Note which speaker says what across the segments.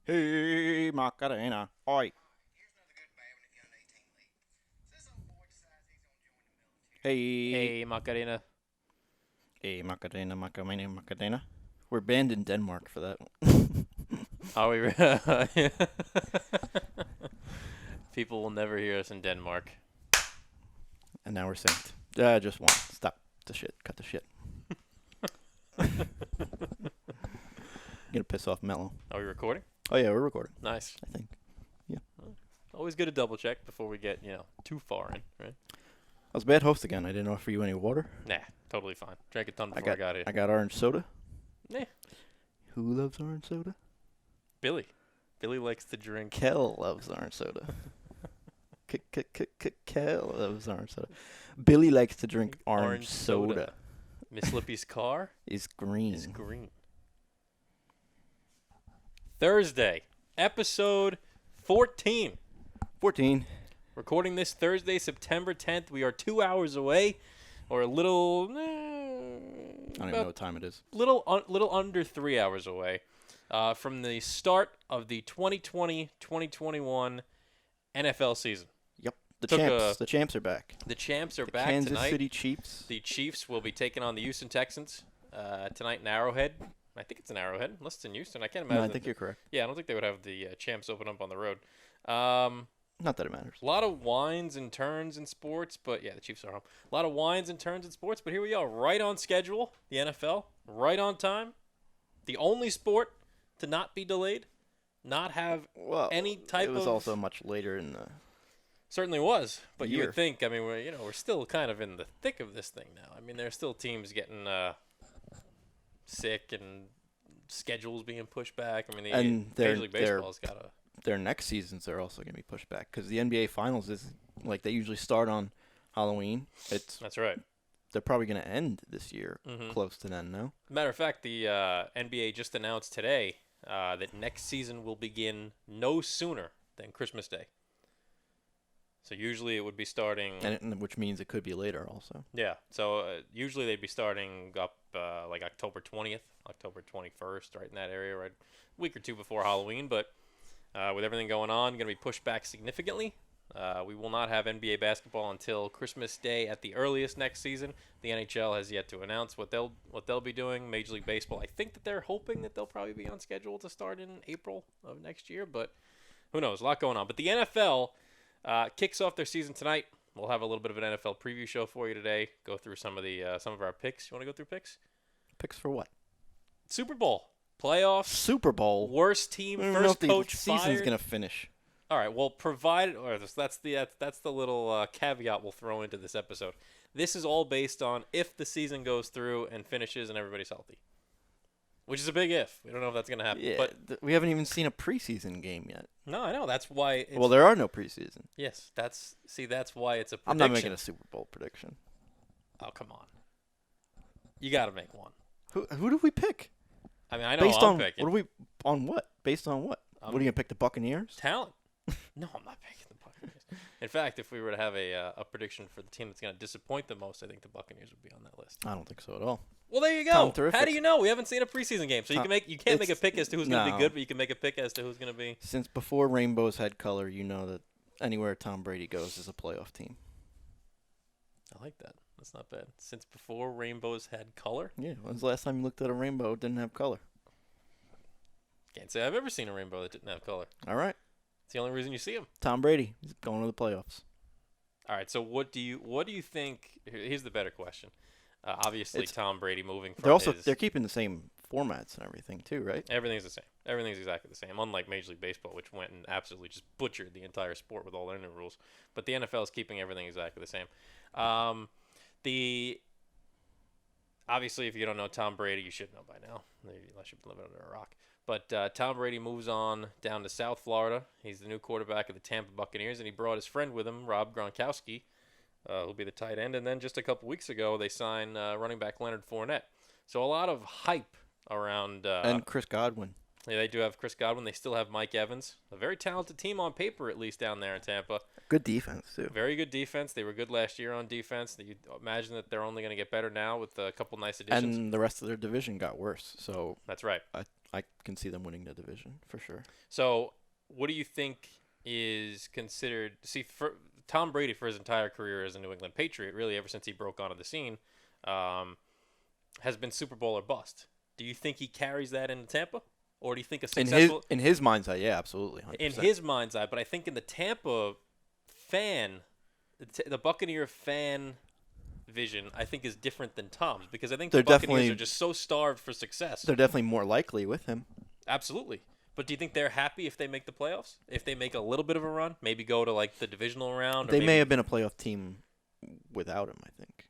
Speaker 1: Hey, Macarena. Oi. Hey.
Speaker 2: Hey, Macarena.
Speaker 1: Hey, Macarena, Macarena, Macarena. We're banned in Denmark for that one.
Speaker 2: Are we? People will never hear us in Denmark.
Speaker 1: And now we're synced. Just one. Stop the shit. Cut the shit. Gonna piss off Mello.
Speaker 2: Are we recording?
Speaker 1: Oh, yeah, we're recording,
Speaker 2: Nice.
Speaker 1: I think. Yeah.
Speaker 2: Always good to double check before we get, too far in, right?
Speaker 1: I was a bad host again. I didn't offer you any water.
Speaker 2: Nah, totally fine. Drank a ton before I got here.
Speaker 1: I got orange soda.
Speaker 2: Nah,
Speaker 1: Who loves orange soda?
Speaker 2: Billy. Billy likes to drink.
Speaker 1: Kel loves orange soda. Kel loves orange soda. Billy likes to drink orange soda.
Speaker 2: Miss Lippy's car
Speaker 1: Is green.
Speaker 2: is green. Thursday, episode 14.
Speaker 1: 14.
Speaker 2: Recording this Thursday, September 10th. We are 2 hours away, or a little.
Speaker 1: I don't even know what time it is.
Speaker 2: Little under 3 hours away from the start of the 2020-2021 NFL season.
Speaker 1: Yep. The
Speaker 2: Took
Speaker 1: champs. The champs are back.
Speaker 2: The champs are
Speaker 1: The
Speaker 2: back
Speaker 1: Kansas
Speaker 2: tonight.
Speaker 1: City Chiefs.
Speaker 2: The Chiefs will be taking on the Houston Texans tonight in Arrowhead. I think it's in Arrowhead, unless it's in Houston. I can't imagine.
Speaker 1: No, I think you're correct.
Speaker 2: Yeah, I don't think they would have the champs open up on the road.
Speaker 1: Not that it matters.
Speaker 2: A lot of winds and turns in sports, but yeah, the Chiefs are home. A lot of winds and turns in sports, but here we are, right on schedule. The NFL, right on time. The only sport to not be delayed, not have
Speaker 1: Well,
Speaker 2: any type
Speaker 1: it was
Speaker 2: of.
Speaker 1: also much later in the.
Speaker 2: Certainly was, but you
Speaker 1: year.
Speaker 2: would think. I mean, we're still kind of in the thick of this thing now. I mean, there's still teams getting sick and schedules being pushed back. I mean,
Speaker 1: And
Speaker 2: Major League Baseball's got a.
Speaker 1: Their next seasons are also going to be pushed back because the NBA Finals is like they usually start on Halloween.
Speaker 2: That's right.
Speaker 1: They're probably going to end this year
Speaker 2: Mhm.
Speaker 1: close to then. No.
Speaker 2: Matter of fact, the NBA just announced today that next season will begin no sooner than Christmas Day. So usually it would be starting.
Speaker 1: Which means it could be later also.
Speaker 2: Yeah. So usually they'd be starting up like October 20th, October 21st, right in that area, right a week or two before Halloween. But with everything going on, going to be pushed back significantly. We will not have NBA basketball until Christmas Day at the earliest next season. The NHL has yet to announce what they'll be doing. Major League Baseball, I think that they're hoping that they'll probably be on schedule to start in April of next year, but who knows? A lot going on. But the NFL kicks off their season tonight. We'll have a little bit of an NFL preview show for you today. Go through some of our picks. You want to go through picks?
Speaker 1: Picks for what?
Speaker 2: Super Bowl playoffs.
Speaker 1: Super Bowl.
Speaker 2: Worst team,
Speaker 1: I don't even know
Speaker 2: first
Speaker 1: if
Speaker 2: coach
Speaker 1: the season's
Speaker 2: fired.
Speaker 1: going to finish.
Speaker 2: All right. Well, provided, or that's the little caveat we'll throw into this episode. This is all based on if the season goes through and finishes and everybody's healthy, which is a big if. We don't know if that's gonna happen.
Speaker 1: Yeah,
Speaker 2: But
Speaker 1: we haven't even seen a preseason game yet.
Speaker 2: no, I know that's why. It's,
Speaker 1: Well, there are no preseason.
Speaker 2: yes, that's why it's a prediction.
Speaker 1: I'm not making a Super Bowl prediction.
Speaker 2: Oh, come on. You got to make one.
Speaker 1: Who do we pick?
Speaker 2: I mean, I know
Speaker 1: Based
Speaker 2: I'm
Speaker 1: on
Speaker 2: picking
Speaker 1: what do we on what? Based on what? What are you gonna pick? The Buccaneers?
Speaker 2: talent. No, I'm not picking the Buccaneers. In fact, if we were to have a prediction for the team that's going to disappoint the most, I think the Buccaneers would be on that list.
Speaker 1: I don't think so at all.
Speaker 2: Well, there you
Speaker 1: Tom,
Speaker 2: go.
Speaker 1: terrific.
Speaker 2: How do you know? We haven't seen a preseason game, so you can't make a pick as to who's going to
Speaker 1: No.
Speaker 2: be good, but you can make a pick as to who's going to be.
Speaker 1: Since before rainbows had color, you know that anywhere Tom Brady goes is a playoff team.
Speaker 2: I like that. That's not bad. Since before rainbows had color,
Speaker 1: Yeah. When's the last time you looked at a rainbow that didn't have color?
Speaker 2: can't say I've ever seen a rainbow that didn't have color.
Speaker 1: All right.
Speaker 2: It's the only reason you see them.
Speaker 1: Tom Brady. He's going to the playoffs.
Speaker 2: All right. So what do you think? Here's the better question. Obviously,
Speaker 1: It's-
Speaker 2: Tom Brady moving from
Speaker 1: They're keeping the same formats and everything too, right?
Speaker 2: everything's the same. Everything's exactly the same. Unlike Major League Baseball, which went and absolutely just butchered the entire sport with all their new rules. But the NFL is keeping everything exactly the same. The obviously, if you don't know Tom Brady, you should know by now, unless you've been living under a rock. But Tom Brady moves on down to South Florida. He's the new quarterback of the Tampa Buccaneers, and he brought his friend with him, Rob Gronkowski, who'll be the tight end. And then just a couple weeks ago, they signed running back Leonard Fournette. So a lot of hype around.
Speaker 1: And Chris Godwin.
Speaker 2: Yeah, they do have Chris Godwin. They still have Mike Evans. A very talented team on paper, at least down there in Tampa.
Speaker 1: Good defense too.
Speaker 2: Very good defense. They were good last year on defense. You imagine that they're only going to get better now with a couple nice additions.
Speaker 1: And the rest of their division got worse. So
Speaker 2: That's right.
Speaker 1: I can see them winning the division for sure.
Speaker 2: So, what do you think is considered? See, for Tom Brady, for his entire career as a New England Patriot, really ever since he broke onto the scene, has been Super Bowl or bust. Do you think he carries that into Tampa, or do you think a successful
Speaker 1: in his mind's eye? Yeah, absolutely. 100%.
Speaker 2: in his mind's eye? But I think in the Tampa fan, the Buccaneer fan vision, I think is different than Tom's, because I think the Buccaneers are just so starved for success.
Speaker 1: They're definitely more likely with him.
Speaker 2: Absolutely. But do you think they're happy if they make the playoffs? If they make a little bit of a run, maybe go to like the divisional round? Or
Speaker 1: They
Speaker 2: maybe...
Speaker 1: may have been a playoff team without him, I think.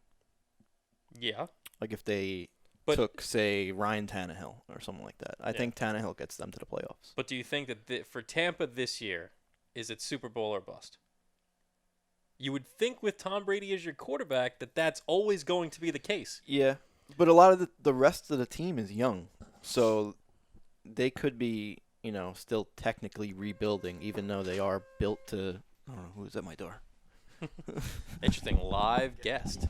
Speaker 2: Yeah.
Speaker 1: Like if they took, say, Ryan Tannehill or something like that. I think Tannehill gets them to the playoffs.
Speaker 2: But do you think that for Tampa this year, is it Super Bowl or bust? You would think with Tom Brady as your quarterback that that's always going to be the case.
Speaker 1: Yeah, but a lot of the rest of the team is young, so they could be, still technically rebuilding, even though they are built to. I don't know who's at my door.
Speaker 2: Interesting. Live guest.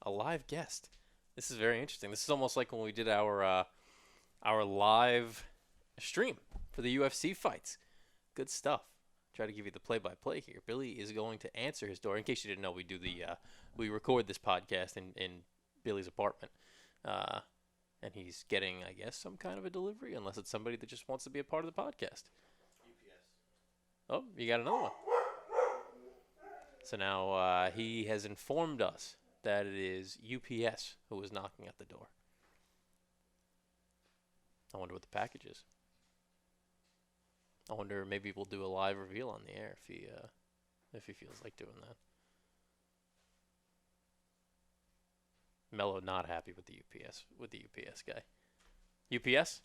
Speaker 2: A live guest. This is very interesting. This is almost like when we did our live stream for the UFC fights. Good stuff. Try to give you the play-by-play here. Billy is going to answer his door. In case you didn't know, we record this podcast in Billy's apartment, and he's getting, I guess, some kind of a delivery, unless it's somebody that just wants to be a part of the podcast. UPS. Oh, you got another one. So now he has informed us that it is UPS who is knocking at the door. I wonder what the package is. I wonder maybe we'll do a live reveal on the air if he feels like doing that. Mello not happy with the UPS guy. UPS?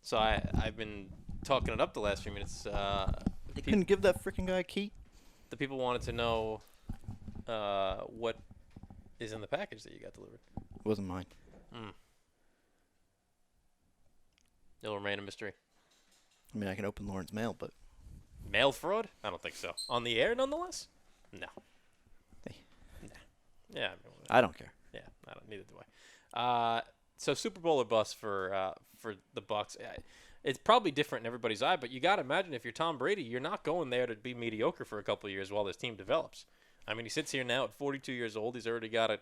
Speaker 2: So I've been talking it up the last few minutes.
Speaker 1: They couldn't give that freaking guy a key.
Speaker 2: The people wanted to know what is in the package that you got delivered.
Speaker 1: It wasn't mine.
Speaker 2: It'll remain a mystery.
Speaker 1: I mean, I can open Lauren's mail, but...
Speaker 2: Mail fraud? I don't think so. On the air, nonetheless? No.
Speaker 1: Hey.
Speaker 2: Nah. Yeah.
Speaker 1: I don't care.
Speaker 2: Yeah, neither do I. So Super Bowl or bust for the Bucs. It's probably different in everybody's eye, but you got to imagine if you're Tom Brady, you're not going there to be mediocre for a couple of years while this team develops. I mean, he sits here now at 42 years old. He's already got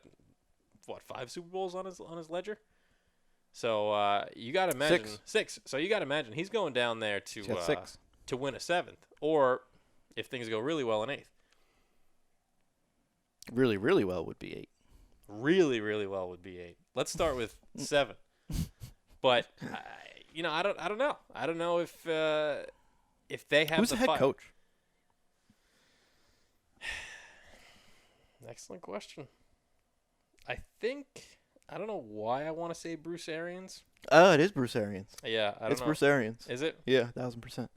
Speaker 2: 5 Super Bowls on his ledger. So you got to imagine 6. So you got to imagine he's going down there to win a 7th, or if things go really well, an 8th.
Speaker 1: Really, really well would be 8.
Speaker 2: Really, really well would be 8. Let's start with 7. But I don't know. I don't know if they have
Speaker 1: who's the head coach.
Speaker 2: Excellent question. I don't know why I want to say Bruce Arians.
Speaker 1: Oh, it is Bruce Arians.
Speaker 2: Yeah, I don't know.
Speaker 1: It's Bruce Arians.
Speaker 2: Is it?
Speaker 1: Yeah, 1,000%.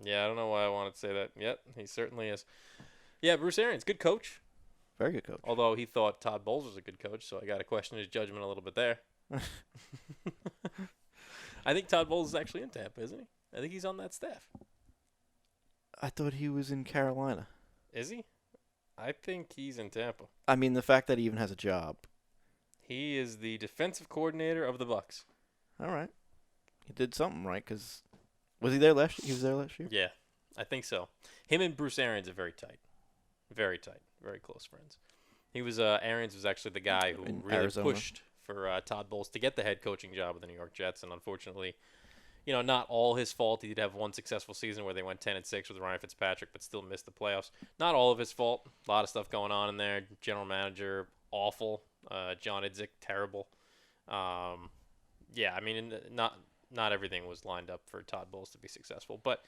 Speaker 2: Yeah, I don't know why I wanted to say that. Yep, he certainly is. Yeah, Bruce Arians, good coach.
Speaker 1: Very good coach.
Speaker 2: Although he thought Todd Bowles was a good coach, so I got to question his judgment a little bit there. I think Todd Bowles is actually in Tampa, isn't he? I think he's on that staff.
Speaker 1: I thought he was in Carolina.
Speaker 2: Is he? I think he's in Tampa.
Speaker 1: I mean, the fact that he even has a job.
Speaker 2: He is the defensive coordinator of the Bucs.
Speaker 1: All right. He did something right, because was he there last year? He was there last year?
Speaker 2: Yeah, I think so. Him and Bruce Arians are very tight. Very tight. Very close friends. Arians was actually the guy who
Speaker 1: in
Speaker 2: really
Speaker 1: Arizona.
Speaker 2: pushed for Todd Bowles to get the head coaching job with the New York Jets, and unfortunately, not all his fault. He did have one successful season where they went 10-6 with Ryan Fitzpatrick, but still missed the playoffs. Not all of his fault. A lot of stuff going on in there. General manager, awful. John Idzik, terrible. Yeah, I mean, not everything was lined up for Todd Bowles to be successful, but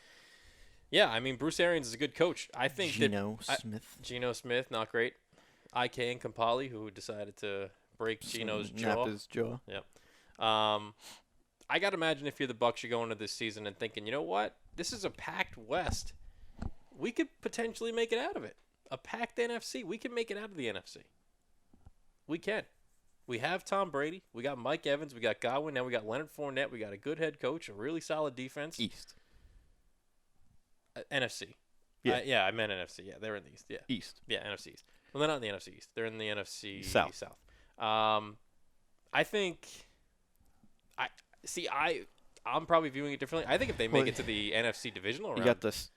Speaker 2: yeah, I mean, Bruce Arians is a good coach. I think Geno Smith, not great. IK and Kampali, who decided to break Geno's jaw.
Speaker 1: Nap his jaw.
Speaker 2: Yep. I got to imagine if you're the Bucs, you're going into this season and thinking, you know what? This is a packed West. We could potentially make it out of it. A packed NFC. We can make it out of the NFC. We can. We have Tom Brady. We got Mike Evans. We got Godwin. Now we got Leonard Fournette. We got a good head coach, a really solid defense.
Speaker 1: East.
Speaker 2: NFC.
Speaker 1: Yeah.
Speaker 2: Yeah, I meant NFC. Yeah, they're in the East. Yeah.
Speaker 1: East.
Speaker 2: Yeah, NFC East. Well, they're not in the NFC East. They're in the NFC
Speaker 1: South.
Speaker 2: I think I'm probably viewing it differently. I think if they make it to the NFC divisional round,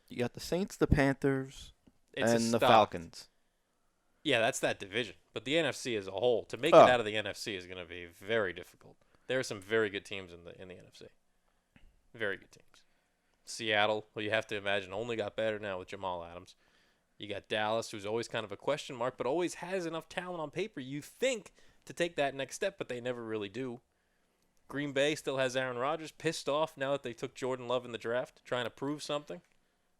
Speaker 1: You got the Saints, the Panthers,
Speaker 2: it's a
Speaker 1: and the
Speaker 2: stock.
Speaker 1: Falcons.
Speaker 2: Yeah, that's that division. But the NFC as a whole, to make
Speaker 1: Oh.
Speaker 2: it out of the NFC is going to be very difficult. There are some very good teams in the NFC. Very good teams. Seattle, who you have to imagine only got better now with Jamal Adams. You got Dallas, who's always kind of a question mark, but always has enough talent on paper, you think, to take that next step, but they never really do. Green Bay still has Aaron Rodgers, pissed off now that they took Jordan Love in the draft, trying to prove something.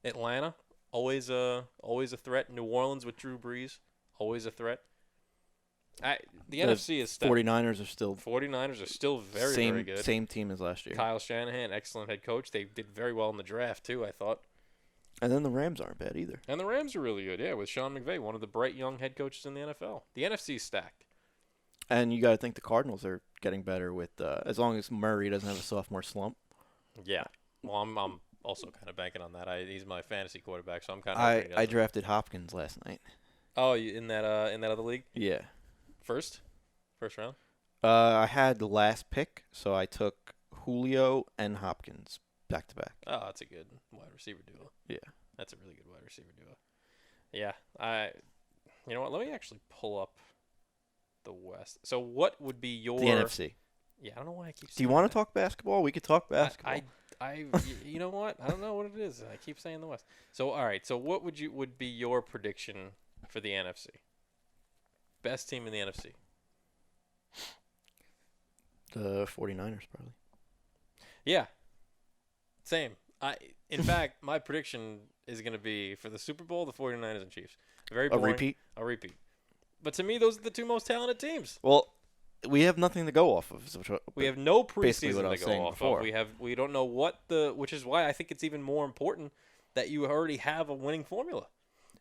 Speaker 2: Atlanta, always a threat. New Orleans with Drew Brees, always a threat. The NFC is stacked.
Speaker 1: 49ers are still
Speaker 2: very good.
Speaker 1: Same team as last year.
Speaker 2: Kyle Shanahan, excellent head coach. They did very well in the draft, too, I thought.
Speaker 1: And then the Rams aren't bad either.
Speaker 2: And the Rams are really good, yeah, with Sean McVay, one of the bright young head coaches in the NFL. The NFC is stacked.
Speaker 1: And you got to think the Cardinals are getting better with as long as Murray doesn't have a sophomore slump.
Speaker 2: Yeah. Well, I'm also kind of banking on that. He's my fantasy quarterback, so I'm kind of.
Speaker 1: I drafted Hopkins last night.
Speaker 2: Oh, in that other league?
Speaker 1: Yeah.
Speaker 2: First round.
Speaker 1: I had the last pick, so I took Julio and Hopkins back to back.
Speaker 2: Oh, that's a good wide receiver duo.
Speaker 1: Yeah.
Speaker 2: That's a really good wide receiver duo. Yeah. You know what? Let me actually pull up the West. So what would be your
Speaker 1: The NFC.
Speaker 2: Yeah, I don't know why I keep saying
Speaker 1: Do you want
Speaker 2: that.
Speaker 1: to talk basketball? We could talk basketball.
Speaker 2: You know what? I don't know what it is. I keep saying the West. So all right. So what would be your prediction for the NFC? Best team in the NFC.
Speaker 1: The 49ers probably.
Speaker 2: Yeah. Same. In fact, my prediction is going to be for the Super Bowl, the 49ers and Chiefs. Very boring. A repeat. But to me, those are the two most talented teams.
Speaker 1: Well, we have nothing to go off of.
Speaker 2: We have no
Speaker 1: basically
Speaker 2: preseason
Speaker 1: what I
Speaker 2: to
Speaker 1: was
Speaker 2: go
Speaker 1: saying
Speaker 2: off
Speaker 1: before.
Speaker 2: of. We don't know which is why I think it's even more important that you already have a winning formula.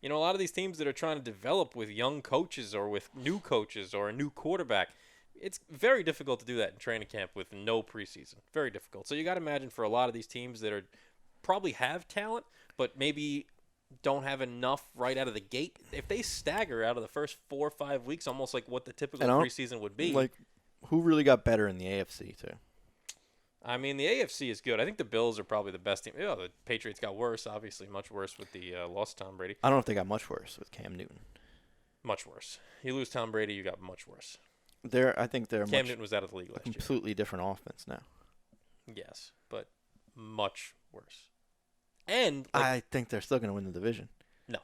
Speaker 2: You know, a lot of these teams that are trying to develop with young coaches or with new coaches or a new quarterback, it's very difficult to do that in training camp with no preseason. Very difficult. So you got to imagine for a lot of these teams that are probably have talent, but maybe don't have enough right out of the gate. If they stagger out of the first 4 or 5 weeks, almost like what the typical preseason would be.
Speaker 1: Like, who really got better in the AFC too?
Speaker 2: I mean, the AFC is good. I think the Bills are probably the best team. Yeah, the Patriots got worse, obviously, much worse with the loss of Tom Brady.
Speaker 1: I don't know if they got much worse with Cam Newton.
Speaker 2: Much worse. You lose Tom Brady, you got much worse.
Speaker 1: I think they're
Speaker 2: Cam Newton was out of the league last year.
Speaker 1: Completely different offense now.
Speaker 2: Yes, but much worse. And
Speaker 1: I think they're still going to win the division.
Speaker 2: No,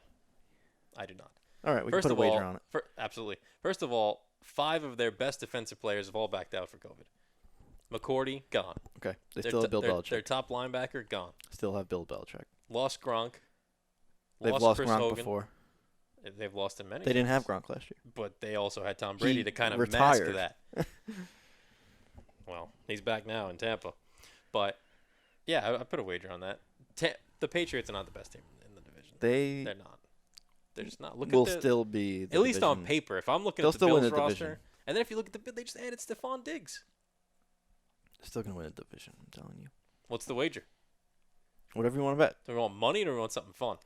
Speaker 2: I do not.
Speaker 1: All right, we can put a wager on it.
Speaker 2: Absolutely. First of all, 5 of their best defensive players have all backed out for COVID. McCourty, gone.
Speaker 1: Okay, they still have Bill Belichick.
Speaker 2: Their top linebacker, gone.
Speaker 1: Still have Bill Belichick.
Speaker 2: Lost Gronk.
Speaker 1: They've lost
Speaker 2: Chris
Speaker 1: Gronk
Speaker 2: Hogan.
Speaker 1: before.
Speaker 2: They've lost him many
Speaker 1: They didn't
Speaker 2: times.
Speaker 1: have Gronk last year.
Speaker 2: But they also had Tom Brady to kind of
Speaker 1: retired.
Speaker 2: mask that. Well, he's back now in Tampa. But, yeah, I put a wager on that. The Patriots are not the best team in the division. They're not. They're just not.
Speaker 1: Still be the
Speaker 2: at least
Speaker 1: division.
Speaker 2: on paper. If I'm looking
Speaker 1: They'll
Speaker 2: at the
Speaker 1: still win
Speaker 2: Bills
Speaker 1: the
Speaker 2: roster,
Speaker 1: division.
Speaker 2: and then if you look at the Bills, they just added Stephon Diggs.
Speaker 1: They're still going to win the division, I'm telling you.
Speaker 2: What's the wager?
Speaker 1: Whatever you want to bet.
Speaker 2: Do we want money or do we want something fun?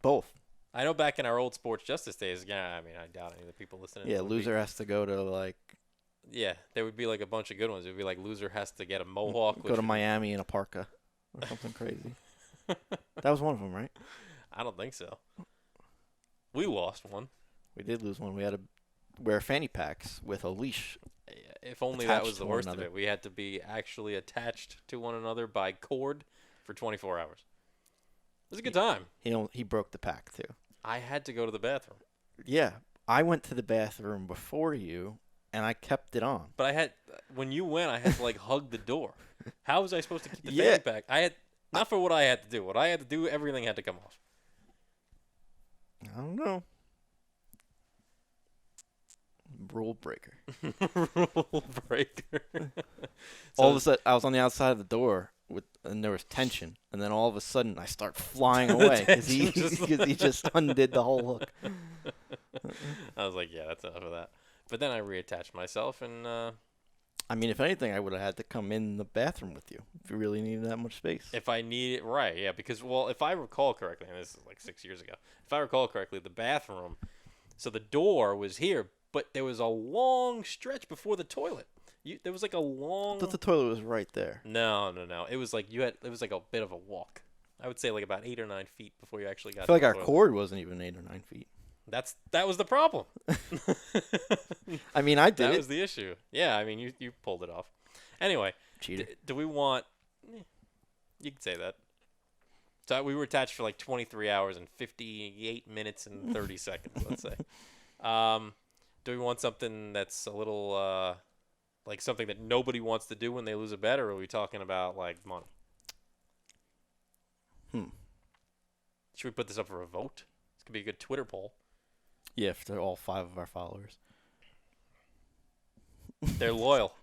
Speaker 1: Both.
Speaker 2: I know back in our old Sports Justice days, I doubt any of the people listening.
Speaker 1: Yeah, loser has to go to, like...
Speaker 2: Yeah, there would be, like, a bunch of good ones. It would be, like, loser has to get a mohawk.
Speaker 1: Go to Miami in a parka or something crazy. That was one of them, right?
Speaker 2: I don't think so. We lost one.
Speaker 1: We did lose one. We had to wear fanny packs with a leash.
Speaker 2: If only that
Speaker 1: attached
Speaker 2: was the
Speaker 1: to one
Speaker 2: worst of
Speaker 1: another.
Speaker 2: it. We had to be actually attached to one another by cord for 24 hours. It was a good time.
Speaker 1: He broke the pack, too.
Speaker 2: I had to go to the bathroom.
Speaker 1: Yeah, I went to the bathroom before you, and I kept it on.
Speaker 2: But when you went, I had to, like, hug the door. How was I supposed to keep the
Speaker 1: Yeah.
Speaker 2: fanny pack? Not for what I had to do. What I had to do, everything had to come off.
Speaker 1: I don't know. Rule breaker.
Speaker 2: Rule breaker.
Speaker 1: All of a sudden, I was on the outside of the door, and there was tension. And then all of a sudden, I start flying away because he just undid the whole hook.
Speaker 2: I was like, yeah, that's enough of that. But then I reattached myself, and
Speaker 1: I mean, if anything, I would have had to come in the bathroom with you if you really needed that much space.
Speaker 2: if I need it, right, yeah, because, well, if I recall correctly, and this is like 6 years ago, if I recall correctly, the bathroom, so the door was here, but there was a long stretch before the toilet. There was like a long.
Speaker 1: I thought the toilet was right there.
Speaker 2: No. It was like it was like a bit of a walk. I would say like about 8 or 9 feet before you actually got.
Speaker 1: I feel like
Speaker 2: to the
Speaker 1: our
Speaker 2: toilet.
Speaker 1: cord wasn't even 8 or 9 feet.
Speaker 2: That was the problem.
Speaker 1: I mean, I did
Speaker 2: That
Speaker 1: it.
Speaker 2: was the issue. Yeah, I mean, you pulled it off. Anyway,
Speaker 1: Cheater.
Speaker 2: do we want? You could say that. So we were attached for like 23 hours and 58 minutes and 30 seconds, let's say. Do we want something that's a little like something that nobody wants to do when they lose a bet, or are we talking about like money? Should we put this up for a vote? This could be a good Twitter poll.
Speaker 1: Yeah, for all 5 of our followers.
Speaker 2: They're loyal.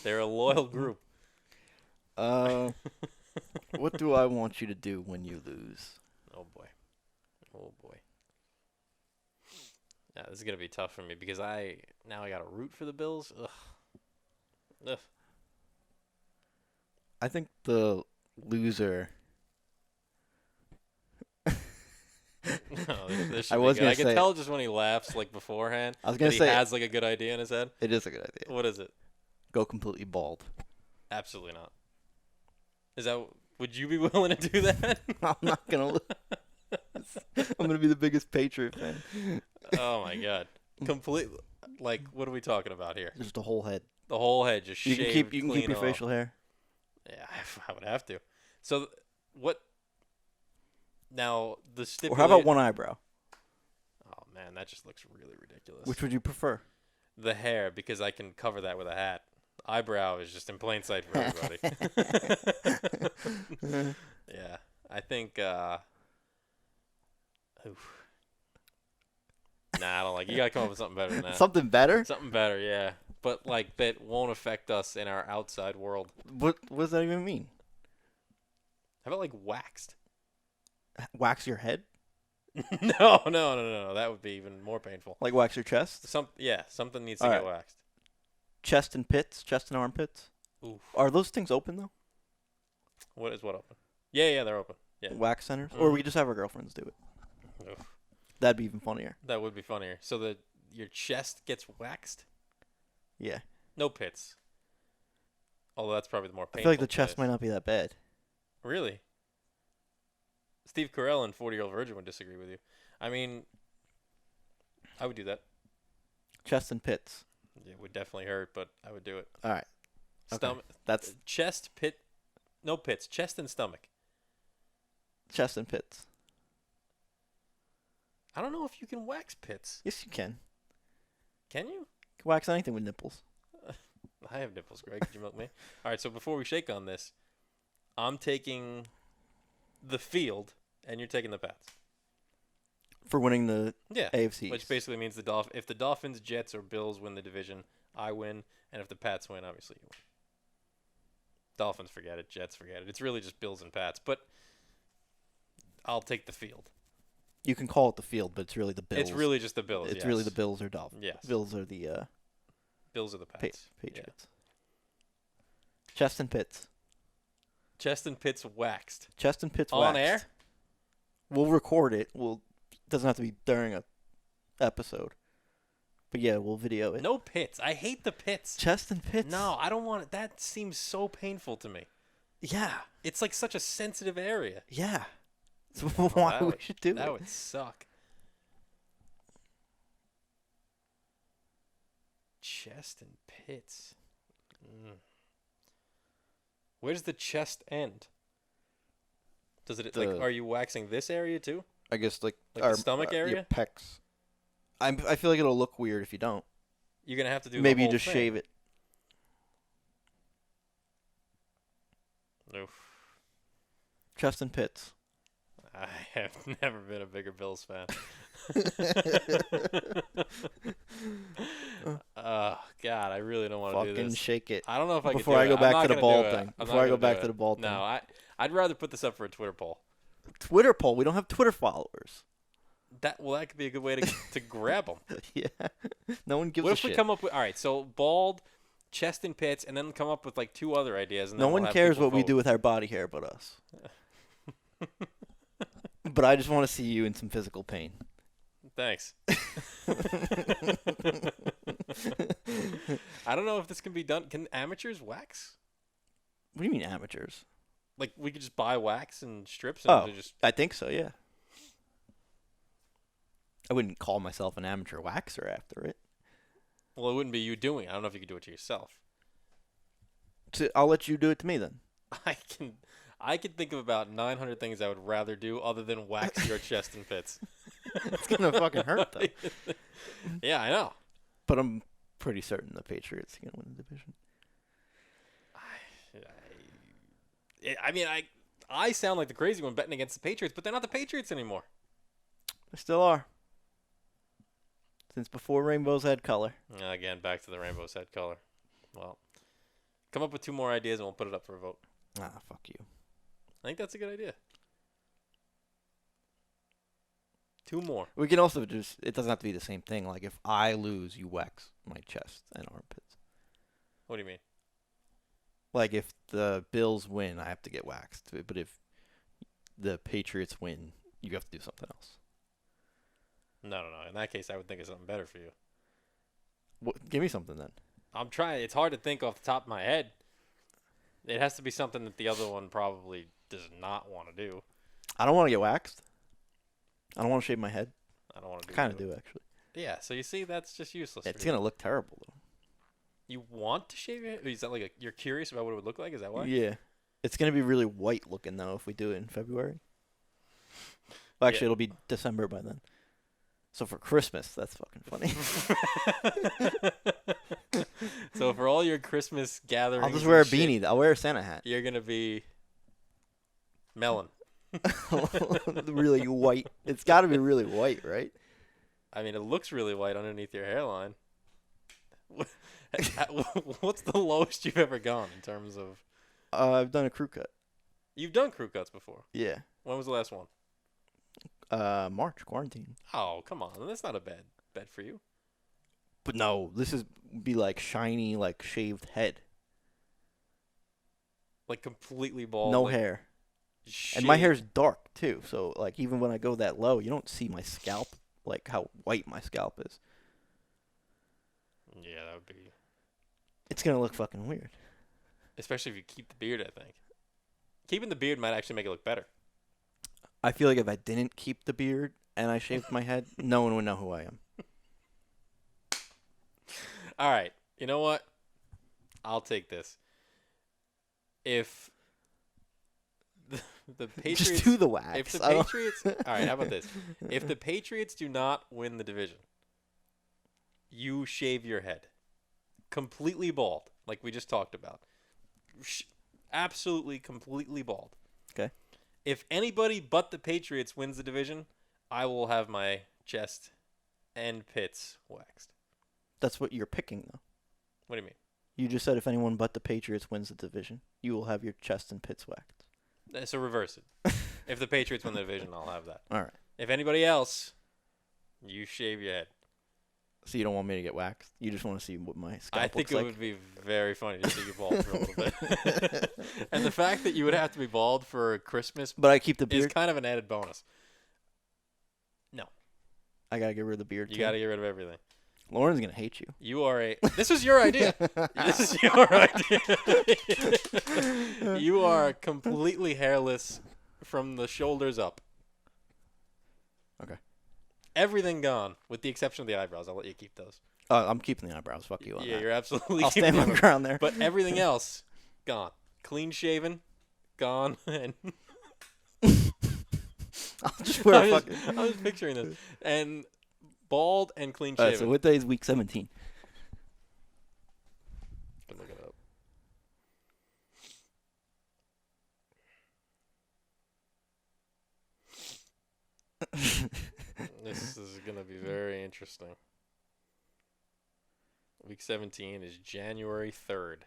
Speaker 2: They're a loyal group.
Speaker 1: What do I want you to do when you lose?
Speaker 2: Oh boy. Yeah, this is gonna be tough for me because I gotta root for the Bills. Ugh.
Speaker 1: I think the loser.
Speaker 2: No, this
Speaker 1: I
Speaker 2: should be
Speaker 1: was
Speaker 2: good.
Speaker 1: gonna
Speaker 2: I can
Speaker 1: say-
Speaker 2: tell just when he laughs like beforehand.
Speaker 1: I was gonna
Speaker 2: that
Speaker 1: say
Speaker 2: he has like a good idea in his head.
Speaker 1: it is a good idea.
Speaker 2: What is it?
Speaker 1: Go completely bald.
Speaker 2: Absolutely not. Is that? Would you be willing to do that?
Speaker 1: I'm not gonna. I'm gonna be the biggest Patriot fan.
Speaker 2: Oh my god! Completely. Like, what are we talking about here?
Speaker 1: Just a whole head.
Speaker 2: The whole head just
Speaker 1: You
Speaker 2: shaved
Speaker 1: can keep. You can keep
Speaker 2: clean
Speaker 1: your
Speaker 2: off.
Speaker 1: facial hair.
Speaker 2: Yeah, I would have to. So, what? Now the
Speaker 1: Or
Speaker 2: stipulate.
Speaker 1: how about one eyebrow?
Speaker 2: Oh man, that just looks really ridiculous.
Speaker 1: Which would you prefer?
Speaker 2: The hair, because I can cover that with a hat. Eyebrow is just in plain sight for everybody. Yeah, I think. Oof. Nah, I don't like. You gotta come up with something better than that.
Speaker 1: Something better?
Speaker 2: Something better, yeah. But like that won't affect us in our outside world.
Speaker 1: What does that even mean?
Speaker 2: How about like waxed?
Speaker 1: Wax your head?
Speaker 2: No. That would be even more painful.
Speaker 1: Like wax your chest?
Speaker 2: Something needs to
Speaker 1: All
Speaker 2: get
Speaker 1: right.
Speaker 2: waxed.
Speaker 1: Chest and pits? Chest and armpits?
Speaker 2: Oof.
Speaker 1: Are those things open though?
Speaker 2: What open? Yeah, they're open. Yeah.
Speaker 1: Wax centers? Or
Speaker 2: Mhm.
Speaker 1: we just have our girlfriends do it.
Speaker 2: Oof.
Speaker 1: That'd be even funnier.
Speaker 2: That would be funnier. So that your chest gets waxed?
Speaker 1: Yeah.
Speaker 2: No pits. Although that's probably the more
Speaker 1: I
Speaker 2: painful.
Speaker 1: feel like the chest
Speaker 2: place.
Speaker 1: might not be that bad.
Speaker 2: Really? Steve Carell and 40-Year-Old Virgin would disagree with you. I mean, I would do that.
Speaker 1: Chest and pits.
Speaker 2: It would definitely hurt, but I would do it.
Speaker 1: All right. Okay.
Speaker 2: Stomach,
Speaker 1: That's
Speaker 2: chest, pit, no pits, chest and stomach.
Speaker 1: chest and pits.
Speaker 2: I don't know if you can wax pits.
Speaker 1: Yes, you can.
Speaker 2: Can you?
Speaker 1: You can wax anything with nipples.
Speaker 2: I have nipples, Greg. Could you milk me? All right, so before we shake on this, I'm taking the field, and you're taking the Pats.
Speaker 1: For winning the
Speaker 2: Yeah,
Speaker 1: AFC.
Speaker 2: which basically means if the Dolphins, Jets, or Bills win the division, I win, and if the Pats win, obviously you win. Dolphins, forget it. Jets, forget it. It's really just Bills and Pats, but I'll take the field.
Speaker 1: You can call it the field, but it's really the Bills.
Speaker 2: It's really just the Bills.
Speaker 1: It's really the Bills or Dolphins.
Speaker 2: Yes.
Speaker 1: Bills are the
Speaker 2: Bills are the Pats.
Speaker 1: Patriots. Chest and pits.
Speaker 2: Chest and pits waxed.
Speaker 1: Chest and pits
Speaker 2: On
Speaker 1: waxed.
Speaker 2: air?
Speaker 1: We'll record it. Doesn't have to be during a episode. But yeah, we'll video it.
Speaker 2: No pits. I hate the pits.
Speaker 1: Chest and pits.
Speaker 2: No, I don't want it. That seems so painful to me.
Speaker 1: Yeah.
Speaker 2: It's like such a sensitive area.
Speaker 1: Yeah. So why
Speaker 2: that
Speaker 1: we
Speaker 2: would-
Speaker 1: should do
Speaker 2: That
Speaker 1: it?
Speaker 2: would suck. Chest and pits. Where does the chest end? Does it like?
Speaker 1: The-
Speaker 2: Are you waxing this area too?
Speaker 1: I guess like
Speaker 2: Like the stomach
Speaker 1: Your
Speaker 2: area?
Speaker 1: pecs. I feel like it'll look weird if you don't.
Speaker 2: You're gonna have to do.
Speaker 1: Maybe
Speaker 2: the
Speaker 1: you
Speaker 2: whole
Speaker 1: just
Speaker 2: thing.
Speaker 1: shave it.
Speaker 2: Oof.
Speaker 1: Chest and pits.
Speaker 2: I have never been a bigger Bills fan. Oh God, I really don't want to do
Speaker 1: Fucking
Speaker 2: this.
Speaker 1: shake it.
Speaker 2: I don't know if I can
Speaker 1: Before
Speaker 2: do
Speaker 1: I
Speaker 2: it.
Speaker 1: go
Speaker 2: I'm
Speaker 1: back
Speaker 2: not
Speaker 1: to the
Speaker 2: gonna
Speaker 1: bald
Speaker 2: do it.
Speaker 1: thing.
Speaker 2: I'm
Speaker 1: Before
Speaker 2: not
Speaker 1: I go
Speaker 2: gonna
Speaker 1: back
Speaker 2: do
Speaker 1: to
Speaker 2: it.
Speaker 1: the bald
Speaker 2: No,
Speaker 1: thing.
Speaker 2: I'd rather put this up for a Twitter poll.
Speaker 1: Twitter poll. We don't have Twitter followers.
Speaker 2: That could be a good way to grab them.
Speaker 1: Yeah. No one gives
Speaker 2: What
Speaker 1: a
Speaker 2: if we
Speaker 1: shit.
Speaker 2: come up with so bald, chest and pits, and then come up with like 2 other ideas? And
Speaker 1: No
Speaker 2: then we'll
Speaker 1: one
Speaker 2: have
Speaker 1: cares
Speaker 2: people
Speaker 1: what we
Speaker 2: vote.
Speaker 1: do with our body hair but us. But I just want to see you in some physical pain.
Speaker 2: Thanks. I don't know if this can be done. Can amateurs wax?
Speaker 1: What do you mean amateurs?
Speaker 2: Like, we could just buy wax and strips and just...
Speaker 1: I think so, yeah. I wouldn't call myself an amateur waxer after it.
Speaker 2: Well, it wouldn't be you doing it. I don't know if you could do it to yourself.
Speaker 1: I'll let you do it to me then.
Speaker 2: I can think of about 900 things I would rather do other than wax your chest and pits.
Speaker 1: It's going to fucking hurt, though.
Speaker 2: Yeah, I know.
Speaker 1: But I'm pretty certain the Patriots are going to win the division.
Speaker 2: I mean, I sound like the crazy one betting against the Patriots, but they're not the Patriots anymore.
Speaker 1: They still are. Since before rainbows had color.
Speaker 2: Again, back to the rainbow's head color. Well, come up with 2 more ideas and we'll put it up for a vote.
Speaker 1: Fuck you.
Speaker 2: I think that's a good idea. 2 more.
Speaker 1: We can also just, it doesn't have to be the same thing. Like, if I lose, you wax my chest and armpits.
Speaker 2: What do you mean?
Speaker 1: Like, if the Bills win, I have to get waxed. But if the Patriots win, you have to do something else.
Speaker 2: No. In that case, I would think of something better for you.
Speaker 1: Give me something then.
Speaker 2: I'm trying. It's hard to think off the top of my head. It has to be something that the other one probably does not want to do.
Speaker 1: I don't want to get waxed. I don't want to shave my head.
Speaker 2: I don't want to do
Speaker 1: I kind of do, actually.
Speaker 2: Yeah, so you see, that's just useless.
Speaker 1: It's going to look terrible, though.
Speaker 2: You want to shave your head? Is that like you're curious about what it would look like? Is that why?
Speaker 1: Yeah. It's going to be really white looking, though, if we do it in February. Well, actually, it'll be December by then. So for Christmas, that's fucking funny.
Speaker 2: So for all your Christmas gatherings,
Speaker 1: I'll just wear a beanie. I'll wear a Santa hat.
Speaker 2: You're going to be melon.
Speaker 1: Really white. It's got to be really white, right?
Speaker 2: I mean, it looks really white underneath your hairline. What's the lowest you've ever gone in terms of...
Speaker 1: I've done a crew cut.
Speaker 2: You've done crew cuts before?
Speaker 1: Yeah.
Speaker 2: When was the last one?
Speaker 1: March, quarantine.
Speaker 2: Oh, come on. That's not a bad bet for you.
Speaker 1: But no, this is be like shiny, like shaved head.
Speaker 2: Like completely bald.
Speaker 1: No
Speaker 2: like
Speaker 1: hair.
Speaker 2: shaved.
Speaker 1: And my hair's dark, too. So, like, even when I go that low, you don't see my scalp, like how white my scalp is.
Speaker 2: Yeah, that would be...
Speaker 1: It's going to look fucking weird.
Speaker 2: Especially if you keep the beard, I think. Keeping the beard might actually make it look better.
Speaker 1: I feel like if I didn't keep the beard and I shaved my head, no one would know who I am.
Speaker 2: All right. You know what? I'll take this. If the Patriots...
Speaker 1: Just do the wax.
Speaker 2: If the Patriots... All right, how about this? If the Patriots do not win the division, you shave your head. Completely bald, like we just talked about. Absolutely, completely bald.
Speaker 1: Okay.
Speaker 2: If anybody but the Patriots wins the division, I will have my chest and pits waxed.
Speaker 1: That's what you're picking, though.
Speaker 2: What do you mean?
Speaker 1: You just said if anyone but the Patriots wins the division, you will have your chest and pits waxed.
Speaker 2: So reverse it. If the Patriots win the division, I'll have that.
Speaker 1: All right.
Speaker 2: If anybody else, you shave your head.
Speaker 1: So you don't want me to get waxed? You just want to see what my scalp
Speaker 2: I think
Speaker 1: looks
Speaker 2: it
Speaker 1: like?
Speaker 2: would be very funny to see you bald for a little bit. And the fact that you would have to be bald for Christmas
Speaker 1: But I keep the beard?
Speaker 2: is kind of an added bonus. No.
Speaker 1: I got to get rid of the beard,
Speaker 2: You
Speaker 1: too.
Speaker 2: got to get rid of everything.
Speaker 1: Lauren's going to hate you.
Speaker 2: You are a... This was your idea. This is your idea. You are completely hairless from the shoulders up.
Speaker 1: Okay.
Speaker 2: Everything gone, with the exception of the eyebrows. I'll let you keep those.
Speaker 1: I'm keeping the eyebrows. Fuck you on
Speaker 2: Yeah,
Speaker 1: that.
Speaker 2: you're absolutely...
Speaker 1: I'll stand my
Speaker 2: keeping them.
Speaker 1: ground there.
Speaker 2: But everything else, gone. Clean shaven, gone, and...
Speaker 1: I'll just wear a fucking...
Speaker 2: I was picturing this. And bald and clean
Speaker 1: All
Speaker 2: shaven.
Speaker 1: right, so what day is week 17?
Speaker 2: Can look it up. This is going to be very interesting. Week 17 is January 3rd.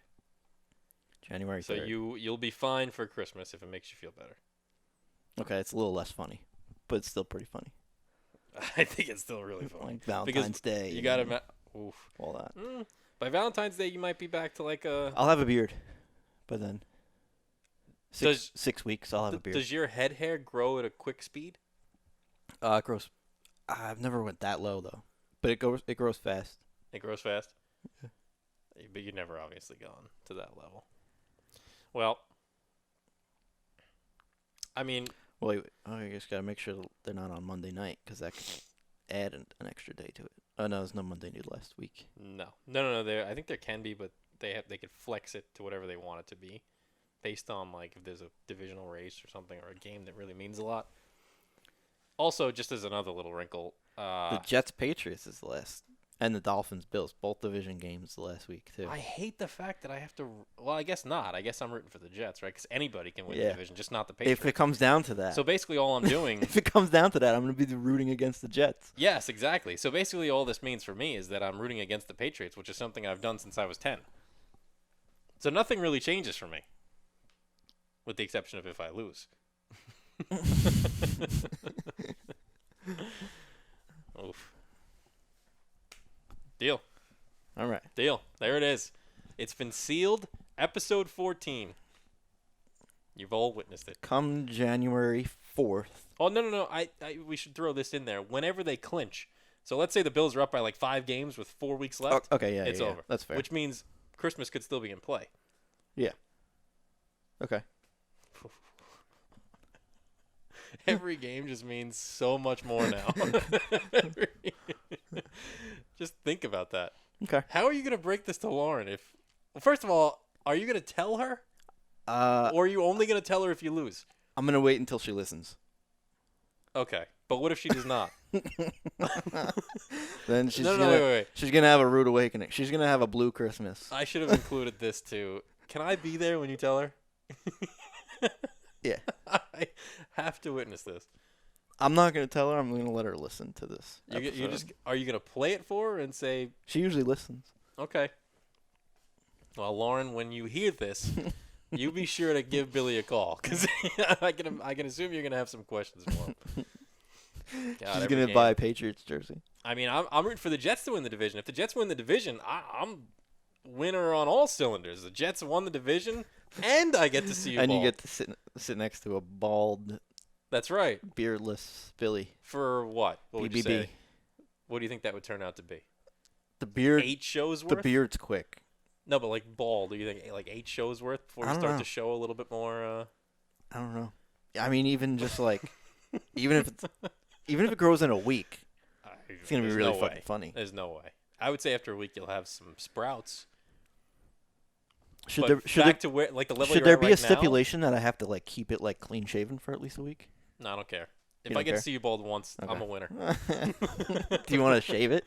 Speaker 1: January 3rd.
Speaker 2: So you'll be fine for Christmas if it makes you feel better.
Speaker 1: Okay, it's a little less funny, but it's still pretty funny.
Speaker 2: I think it's still really funny.
Speaker 1: Like Valentine's Day.
Speaker 2: You got to... Oof.
Speaker 1: All that.
Speaker 2: By Valentine's Day, you might be back to like a...
Speaker 1: I'll have a beard by then. Six weeks, I'll have a beard.
Speaker 2: Does your head hair grow at a quick speed?
Speaker 1: It grows... I've never went that low though, but it grows fast.
Speaker 2: It grows fast.
Speaker 1: Yeah.
Speaker 2: But you've never obviously gone to that level. Well, I mean,
Speaker 1: Well, you just gotta make sure they're not on Monday night because that could add an extra day to it. Oh no, there's no Monday night last week.
Speaker 2: no. I think there can be, but they could flex it to whatever they want it to be, based on like if there's a divisional race or something or a game that really means a lot. Also, just as another little wrinkle,
Speaker 1: The Jets Patriots is the last, and the Dolphins Bills, both division games the last week too.
Speaker 2: I hate the fact that I have to. Well, I guess not. I guess I'm rooting for the Jets, right? Because anybody can win the
Speaker 1: Yeah.
Speaker 2: division, just not the Patriots.
Speaker 1: If it comes down to that,
Speaker 2: So basically, all I'm doing.
Speaker 1: if it comes down to that, I'm gonna be rooting against the Jets.
Speaker 2: Yes, exactly. So basically, all this means for me is that I'm rooting against the Patriots, which is something I've done since I was 10. So nothing really changes for me, with the exception of if I lose. Oof. Deal.
Speaker 1: All right.
Speaker 2: Deal. There it is. It's been sealed. Episode 14. You've all witnessed it.
Speaker 1: Come January 4th.
Speaker 2: Oh, no. We should throw this in there. Whenever they clinch. So let's say the Bills are up by like 5 games with 4 weeks left.
Speaker 1: Okay, yeah,
Speaker 2: It's
Speaker 1: yeah,
Speaker 2: over.
Speaker 1: That's fair.
Speaker 2: Which means Christmas could still be in play.
Speaker 1: Yeah. Okay.
Speaker 2: Every game just means so much more now. Just think about that.
Speaker 1: Okay.
Speaker 2: How are you going to break this to Lauren if... Well, first of all, are you going to tell her? Or are you only going to tell her if you lose?
Speaker 1: I'm gonna wait until she listens.
Speaker 2: Okay. But what if she does not?
Speaker 1: Then she's
Speaker 2: wait.
Speaker 1: she's gonna have a rude awakening. She's gonna have a blue Christmas.
Speaker 2: I should have included this too. Can I be there when you tell her?
Speaker 1: Yeah.
Speaker 2: I have to witness this.
Speaker 1: I'm not gonna tell her. I'm gonna let her listen to this.
Speaker 2: You just are you gonna play it for her and say?
Speaker 1: She usually listens.
Speaker 2: Okay. Well, Lauren, when you hear this, you be sure to give Billy a call because I can assume you're gonna have some questions for him. God,
Speaker 1: She's gonna buy a Patriots jersey.
Speaker 2: I mean, I'm rooting for the Jets to win the division. If the Jets win the division, I'm winner on all cylinders. The Jets won the division, and I get to see you.
Speaker 1: And
Speaker 2: bald.
Speaker 1: you get to sit next to a bald,
Speaker 2: That's right.
Speaker 1: beardless Billy.
Speaker 2: For what? What would you
Speaker 1: BBB.
Speaker 2: say? What do you think that would turn out to be?
Speaker 1: The beard.
Speaker 2: 8 shows
Speaker 1: The
Speaker 2: worth?
Speaker 1: beard's quick.
Speaker 2: No, but like bald. Do you think like 8 shows worth before you
Speaker 1: I don't
Speaker 2: start
Speaker 1: know.
Speaker 2: to show a little bit more?
Speaker 1: I don't know. I mean, even just like, even if it grows in a week, it's gonna be
Speaker 2: There's
Speaker 1: really
Speaker 2: no
Speaker 1: fucking
Speaker 2: way.
Speaker 1: funny.
Speaker 2: There's no way. I would say after a week you'll have some sprouts.
Speaker 1: Should
Speaker 2: But
Speaker 1: there
Speaker 2: back to where like the level
Speaker 1: should
Speaker 2: you're
Speaker 1: there
Speaker 2: at
Speaker 1: be
Speaker 2: right
Speaker 1: a stipulation that I have to like keep it like clean shaven for at least a week?
Speaker 2: now? No, I don't care. If
Speaker 1: You
Speaker 2: I
Speaker 1: don't
Speaker 2: get
Speaker 1: care?
Speaker 2: to see you bald once,
Speaker 1: Okay.
Speaker 2: I'm a winner.
Speaker 1: Do you want to shave it?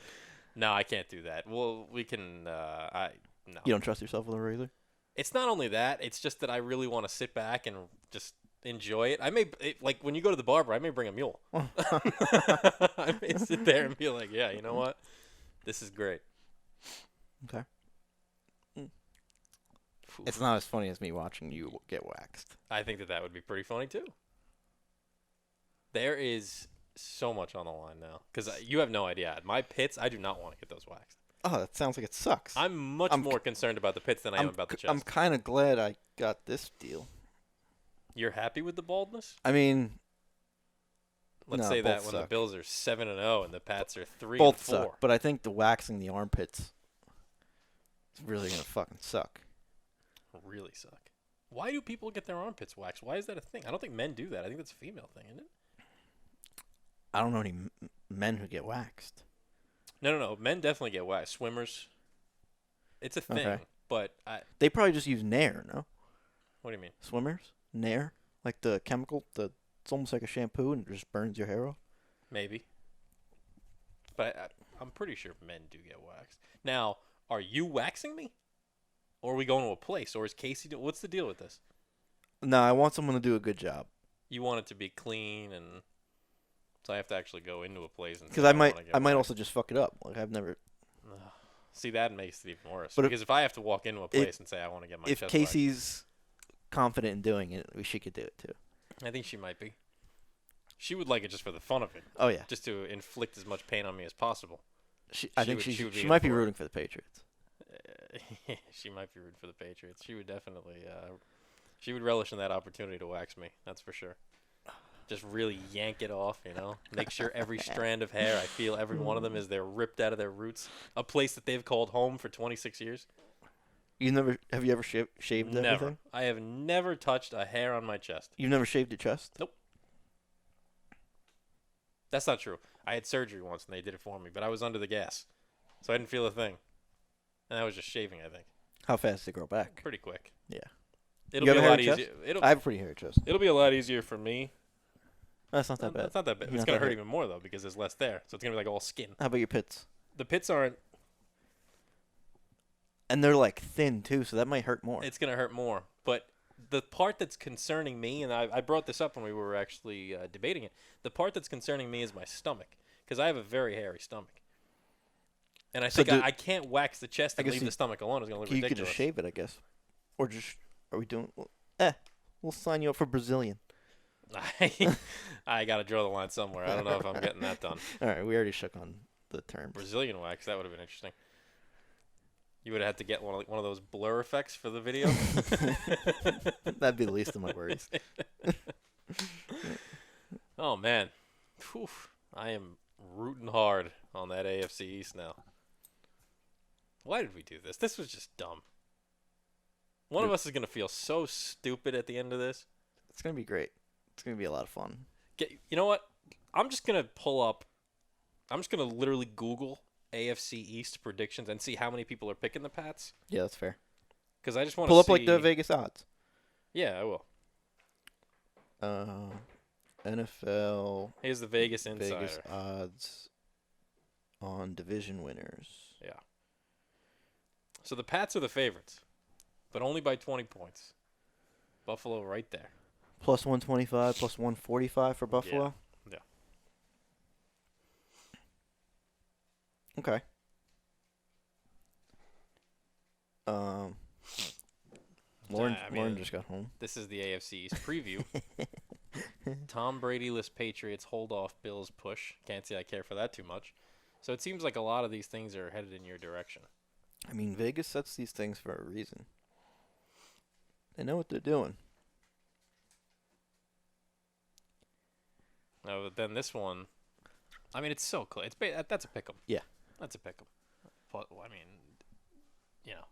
Speaker 2: No, I can't do that. Well, we can. No.
Speaker 1: You don't trust yourself with a razor?
Speaker 2: It's not only that; it's just that I really want to sit back and just enjoy it. Like when you go to the barber, I may bring a mule. I may sit there and be like, "Yeah, you know what? This is great."
Speaker 1: Okay. It's not as funny as me watching you get waxed.
Speaker 2: I think that would be pretty funny too. There is so much on the line now because you have no idea. My pits, I do not want to get those waxed.
Speaker 1: Oh, that sounds like it sucks.
Speaker 2: I'm much more concerned about the pits than I am about the chest.
Speaker 1: I'm kind of glad I got this deal.
Speaker 2: You're happy with the baldness?
Speaker 1: I mean,
Speaker 2: Let's
Speaker 1: no,
Speaker 2: say that
Speaker 1: both
Speaker 2: when the
Speaker 1: suck.
Speaker 2: Bills are 7-0 and the Pats are 3-4.
Speaker 1: both suck, but I think the waxing the armpits is really gonna fucking suck.
Speaker 2: Really suck. Why do people get their armpits waxed? Why is that a thing? I don't think men do that. I think that's a female thing, isn't it?
Speaker 1: I don't know any men who get waxed.
Speaker 2: No. Men definitely get waxed. Swimmers. It's a thing,
Speaker 1: Okay.
Speaker 2: but
Speaker 1: They probably just use Nair, no?
Speaker 2: what do you mean?
Speaker 1: Swimmers? Nair? Like the chemical? It's almost like a shampoo and it just burns your hair off.
Speaker 2: Maybe. But I'm pretty sure men do get waxed. Now, are you waxing me? Or are we going to a place? Or is Casey what's the deal with this?
Speaker 1: No, I want someone to do a good job.
Speaker 2: You want it to be clean and so I have to actually go into a place and
Speaker 1: Because
Speaker 2: say,
Speaker 1: I might
Speaker 2: wanna get waxed.
Speaker 1: also just fuck it up. Like I've never.
Speaker 2: See, that makes it even worse.
Speaker 1: But
Speaker 2: Because if I have to walk into a place and say I want to get my
Speaker 1: If
Speaker 2: chest
Speaker 1: Casey's confident in doing it, she could do it too.
Speaker 2: waxed, I think she might be. She would like it just for the fun of it.
Speaker 1: Oh yeah.
Speaker 2: Just to inflict as much pain on me as possible.
Speaker 1: I think
Speaker 2: she would be
Speaker 1: she
Speaker 2: in
Speaker 1: might be
Speaker 2: for it.
Speaker 1: rooting for the Patriots.
Speaker 2: She might be rooting for the Patriots. She would definitely, she would relish in that opportunity to wax me. That's for sure. Just really yank it off, you know. Make sure every strand of hair, I feel every one of them is they're ripped out of their roots. A place that they've called home for 26 years.
Speaker 1: Have you ever shaved
Speaker 2: Never.
Speaker 1: everything?
Speaker 2: I have never touched a hair on my chest.
Speaker 1: You've never shaved your chest?
Speaker 2: Nope. That's not true. I had surgery once and they did it for me, but I was under the gas, so I didn't feel a thing. And that was just shaving, I think.
Speaker 1: How fast did it grow back?
Speaker 2: Pretty quick.
Speaker 1: Yeah.
Speaker 2: It'll
Speaker 1: You
Speaker 2: be a
Speaker 1: have a
Speaker 2: lot
Speaker 1: hairy
Speaker 2: easier.
Speaker 1: I have a pretty hairy chest.
Speaker 2: It'll be a lot easier for me.
Speaker 1: That's not that bad.
Speaker 2: It's not that bad. It's
Speaker 1: Not
Speaker 2: gonna
Speaker 1: that
Speaker 2: hurt
Speaker 1: bad.
Speaker 2: even more though because there's less there, so it's gonna be like all skin.
Speaker 1: How about your pits?
Speaker 2: The pits aren't.
Speaker 1: And they're like thin too, so that might hurt more.
Speaker 2: It's gonna hurt more. But the part that's concerning me, and I brought this up when we were actually debating it. The part that's concerning me is my stomach, because I have a very hairy stomach, and I
Speaker 1: So
Speaker 2: think I can't wax the chest and
Speaker 1: guess
Speaker 2: leave the stomach alone. It's gonna look
Speaker 1: you could
Speaker 2: ridiculous.
Speaker 1: just shave it, I guess. Or just are we doing? We'll sign you up for Brazilian.
Speaker 2: I gotta draw the line somewhere. I don't know if I'm getting that done.
Speaker 1: All right, we already shook on the term.
Speaker 2: Brazilian wax, that would have been interesting. You would have had to get one of those blur effects for the video.
Speaker 1: That'd be the least of my worries.
Speaker 2: Oh man, Whew. I am rooting hard on that AFC East now. Why did we do this? This was just dumb. One of us is gonna feel so stupid at the end of this.
Speaker 1: It's gonna be great. It's gonna be a lot of fun.
Speaker 2: You know what? I'm just gonna literally Google AFC East predictions and see how many people are picking the Pats.
Speaker 1: Yeah, that's fair.
Speaker 2: Because I just want to
Speaker 1: Pull up
Speaker 2: see.
Speaker 1: like the Vegas odds.
Speaker 2: Yeah, I will.
Speaker 1: NFL
Speaker 2: Here's the Vegas Insider.
Speaker 1: Vegas odds on division winners.
Speaker 2: Yeah. So the Pats are the favorites, but only by 20 points. Buffalo right there.
Speaker 1: Plus 125, plus 145 for Buffalo.
Speaker 2: Yeah.
Speaker 1: Okay. Lauren just got home.
Speaker 2: This is the AFC East preview. Tom Brady-less Patriots hold off Bills push. Can't say I care for that too much. So it seems like a lot of these things are headed in your direction.
Speaker 1: I mean, Vegas sets these things for a reason. They know what they're doing.
Speaker 2: No, but then this one, I mean, it's so close. That's a pick 'em.
Speaker 1: Yeah.
Speaker 2: That's a pick 'em. But, I mean, you know,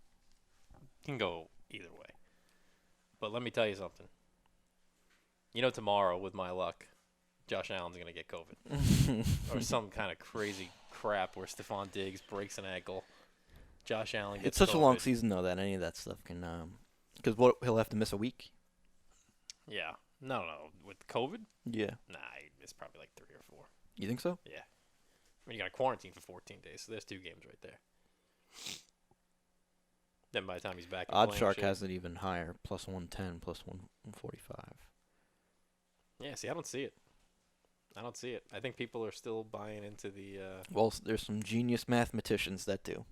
Speaker 2: can go either way. But let me tell you something. You know, tomorrow, with my luck, Josh Allen's going to get COVID. Or some kind of crazy crap where Stephon Diggs breaks an ankle. Josh Allen gets
Speaker 1: It's such
Speaker 2: COVID.
Speaker 1: a long season, though, that any of that stuff can... Because he'll have to miss a week?
Speaker 2: Yeah. No. With COVID?
Speaker 1: Yeah.
Speaker 2: Nah, it's probably like 3 or 4.
Speaker 1: You think so?
Speaker 2: Yeah. I mean, you got to quarantine for 14 days, so there's 2 games right there. Then by the time he's back in
Speaker 1: Odd
Speaker 2: playing
Speaker 1: Shark
Speaker 2: shape-
Speaker 1: has it even higher. Plus 110, plus 145.
Speaker 2: Yeah, see, I don't see it. I think people are still buying into the...
Speaker 1: Well, there's some genius mathematicians that do.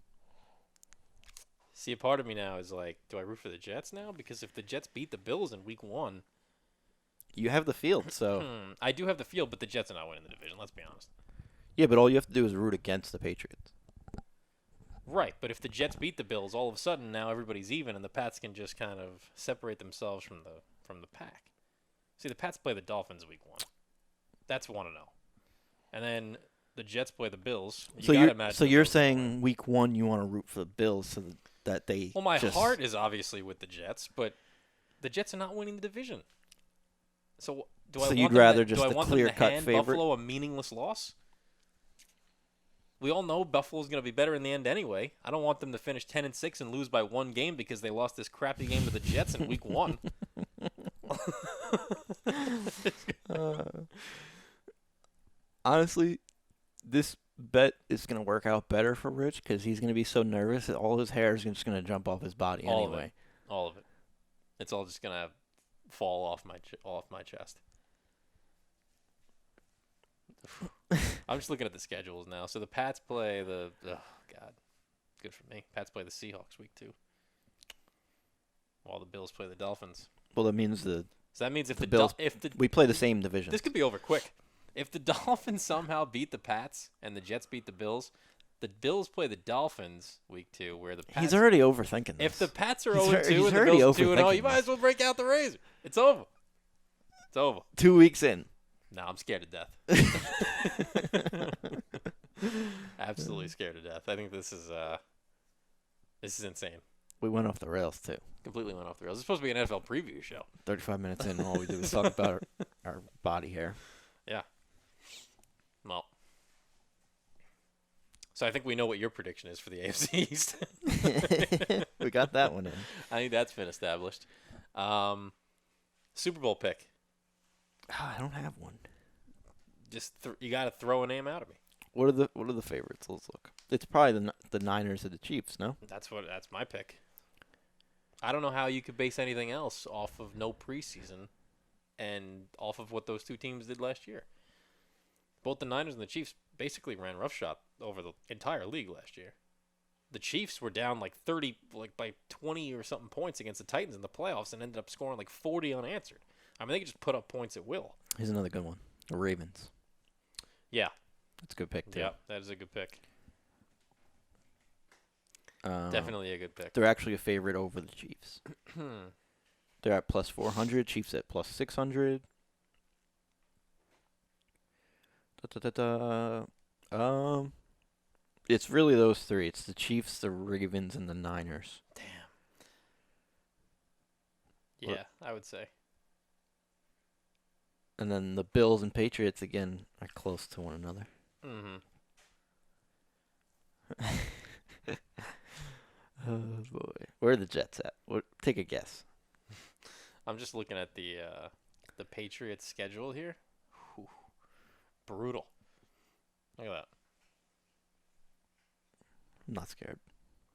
Speaker 2: See, a part of me now is like, do I root for the Jets now? Because if the Jets beat the Bills in week 1...
Speaker 1: You have the field, so...
Speaker 2: I do have the field, but the Jets are not winning the division, let's be honest.
Speaker 1: Yeah, but all you have to do is root against the Patriots.
Speaker 2: Right, but if the Jets beat the Bills, all of a sudden now everybody's even, and the Pats can just kind of separate themselves from the pack. See, the Pats play the Dolphins week 1. That's 1-0. And then the Jets play the Bills.
Speaker 1: So you're saying week 1 you want to root for the Bills so that they...
Speaker 2: Well, my heart is obviously with the Jets, but the Jets are not winning the division. So do I want
Speaker 1: you'd
Speaker 2: them
Speaker 1: rather
Speaker 2: to,
Speaker 1: just
Speaker 2: do I
Speaker 1: the
Speaker 2: want them to
Speaker 1: clear-cut
Speaker 2: hand
Speaker 1: favorite?
Speaker 2: Buffalo a meaningless loss? We all know Buffalo's going to be better in the end anyway. I don't want them to finish 10-6 and lose by 1 game because they lost this crappy game to the Jets in week 1.
Speaker 1: Honestly, this bet is going to work out better for Rich because he's going to be so nervous that all his hair is just going to jump off his body anyway.
Speaker 2: All of it. It's all just going to fall off my chest. I'm just looking at the schedules now. So the Pats play oh God, good for me. Pats play the Seahawks week 2, while the Bills play the Dolphins.
Speaker 1: Well, that means
Speaker 2: So that means if the
Speaker 1: Bills,
Speaker 2: if the
Speaker 1: we play the same division.
Speaker 2: this could be over quick. If the Dolphins somehow beat the Pats and the Jets beat the Bills play the Dolphins week 2, where the Pats.
Speaker 1: He's already overthinking this.
Speaker 2: If the Pats are
Speaker 1: He's
Speaker 2: 0-2
Speaker 1: he's
Speaker 2: and the
Speaker 1: already
Speaker 2: Bills 2-0, you
Speaker 1: overthinking
Speaker 2: might as well break out the razor. It's over. It's over.
Speaker 1: 2 weeks in.
Speaker 2: No, I'm scared to death. Absolutely scared to death. I think this is insane.
Speaker 1: We went off the rails too.
Speaker 2: Completely went off the rails. It's supposed to be an NFL preview show.
Speaker 1: 35 minutes in, all we did was talk about our body hair.
Speaker 2: Yeah. Well. So I think we know what your prediction is for the AFC East.
Speaker 1: We got that one in.
Speaker 2: I think that's been established. Super Bowl pick.
Speaker 1: I don't have one.
Speaker 2: Just you got to throw a name out at me.
Speaker 1: What are the favorites? Let's look. It's probably the Niners or the Chiefs, no?
Speaker 2: That's my pick. I don't know how you could base anything else off of no preseason and off of what those two teams did last year. Both the Niners and the Chiefs basically ran roughshod over the entire league last year. The Chiefs were down like 30, like by 20 or something points against the Titans in the playoffs and ended up scoring like 40 unanswered. I mean, they could just put up points at will.
Speaker 1: Here's another good one. The Ravens.
Speaker 2: Yeah.
Speaker 1: That's a good pick, too.
Speaker 2: Yeah, that is a good pick. Definitely a good pick.
Speaker 1: They're actually a favorite over the Chiefs. They're at plus 400. Chiefs at plus 600. It's really those three. It's the Chiefs, the Ravens, and the Niners.
Speaker 2: Damn. Yeah, I would say.
Speaker 1: And then the Bills and Patriots, again, are close to one another.
Speaker 2: Mm-hmm.
Speaker 1: Oh, boy. Where are the Jets at? Take a guess.
Speaker 2: I'm just looking at the Patriots schedule here. Whew. Brutal. Look at that.
Speaker 1: I'm not scared.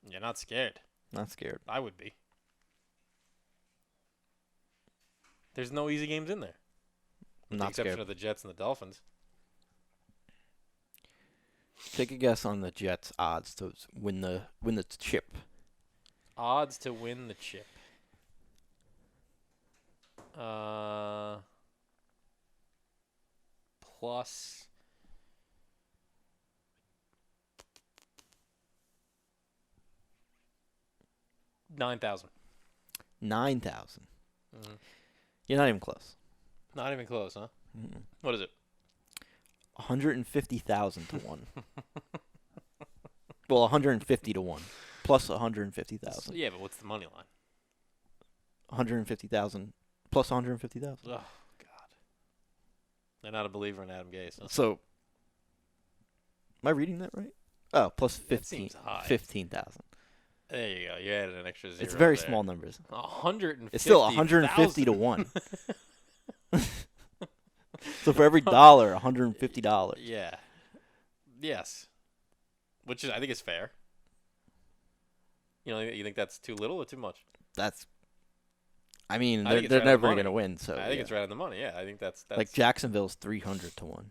Speaker 2: You're not scared.
Speaker 1: Not scared.
Speaker 2: I would be. There's no easy games in there.
Speaker 1: I'm
Speaker 2: With the
Speaker 1: not
Speaker 2: exception
Speaker 1: scared.
Speaker 2: of the Jets and the Dolphins.
Speaker 1: Take a guess on the Jets' odds to win the chip.
Speaker 2: Odds to win the chip. Plus 9,000.
Speaker 1: 9,000.
Speaker 2: Mm-hmm.
Speaker 1: You're not even close.
Speaker 2: Not even close, huh?
Speaker 1: Mm-mm.
Speaker 2: What is it?
Speaker 1: 150,000 to 1. Well, 150 to 1. Plus 150,000.
Speaker 2: Yeah, but what's the money line?
Speaker 1: 150,000 plus 150,000.
Speaker 2: Oh, God. They're not a believer in Adam Gase. Huh?
Speaker 1: So, am I reading that right? Oh, plus
Speaker 2: That
Speaker 1: 15.
Speaker 2: seems high.
Speaker 1: 15,000.
Speaker 2: There you go. You added an extra zero.
Speaker 1: It's very
Speaker 2: there.
Speaker 1: small numbers.
Speaker 2: 150.
Speaker 1: It's still 150 to 1. So for every dollar, $150.
Speaker 2: Yeah. Yes. Which is, I think, is fair. You think that's too little or too much?
Speaker 1: That's. I mean,
Speaker 2: I
Speaker 1: they're,
Speaker 2: think it's
Speaker 1: they're
Speaker 2: right on the
Speaker 1: never
Speaker 2: money.
Speaker 1: going to win. So
Speaker 2: I think it's right on the money. Yeah, I think that's
Speaker 1: like Jacksonville's 300 to 1.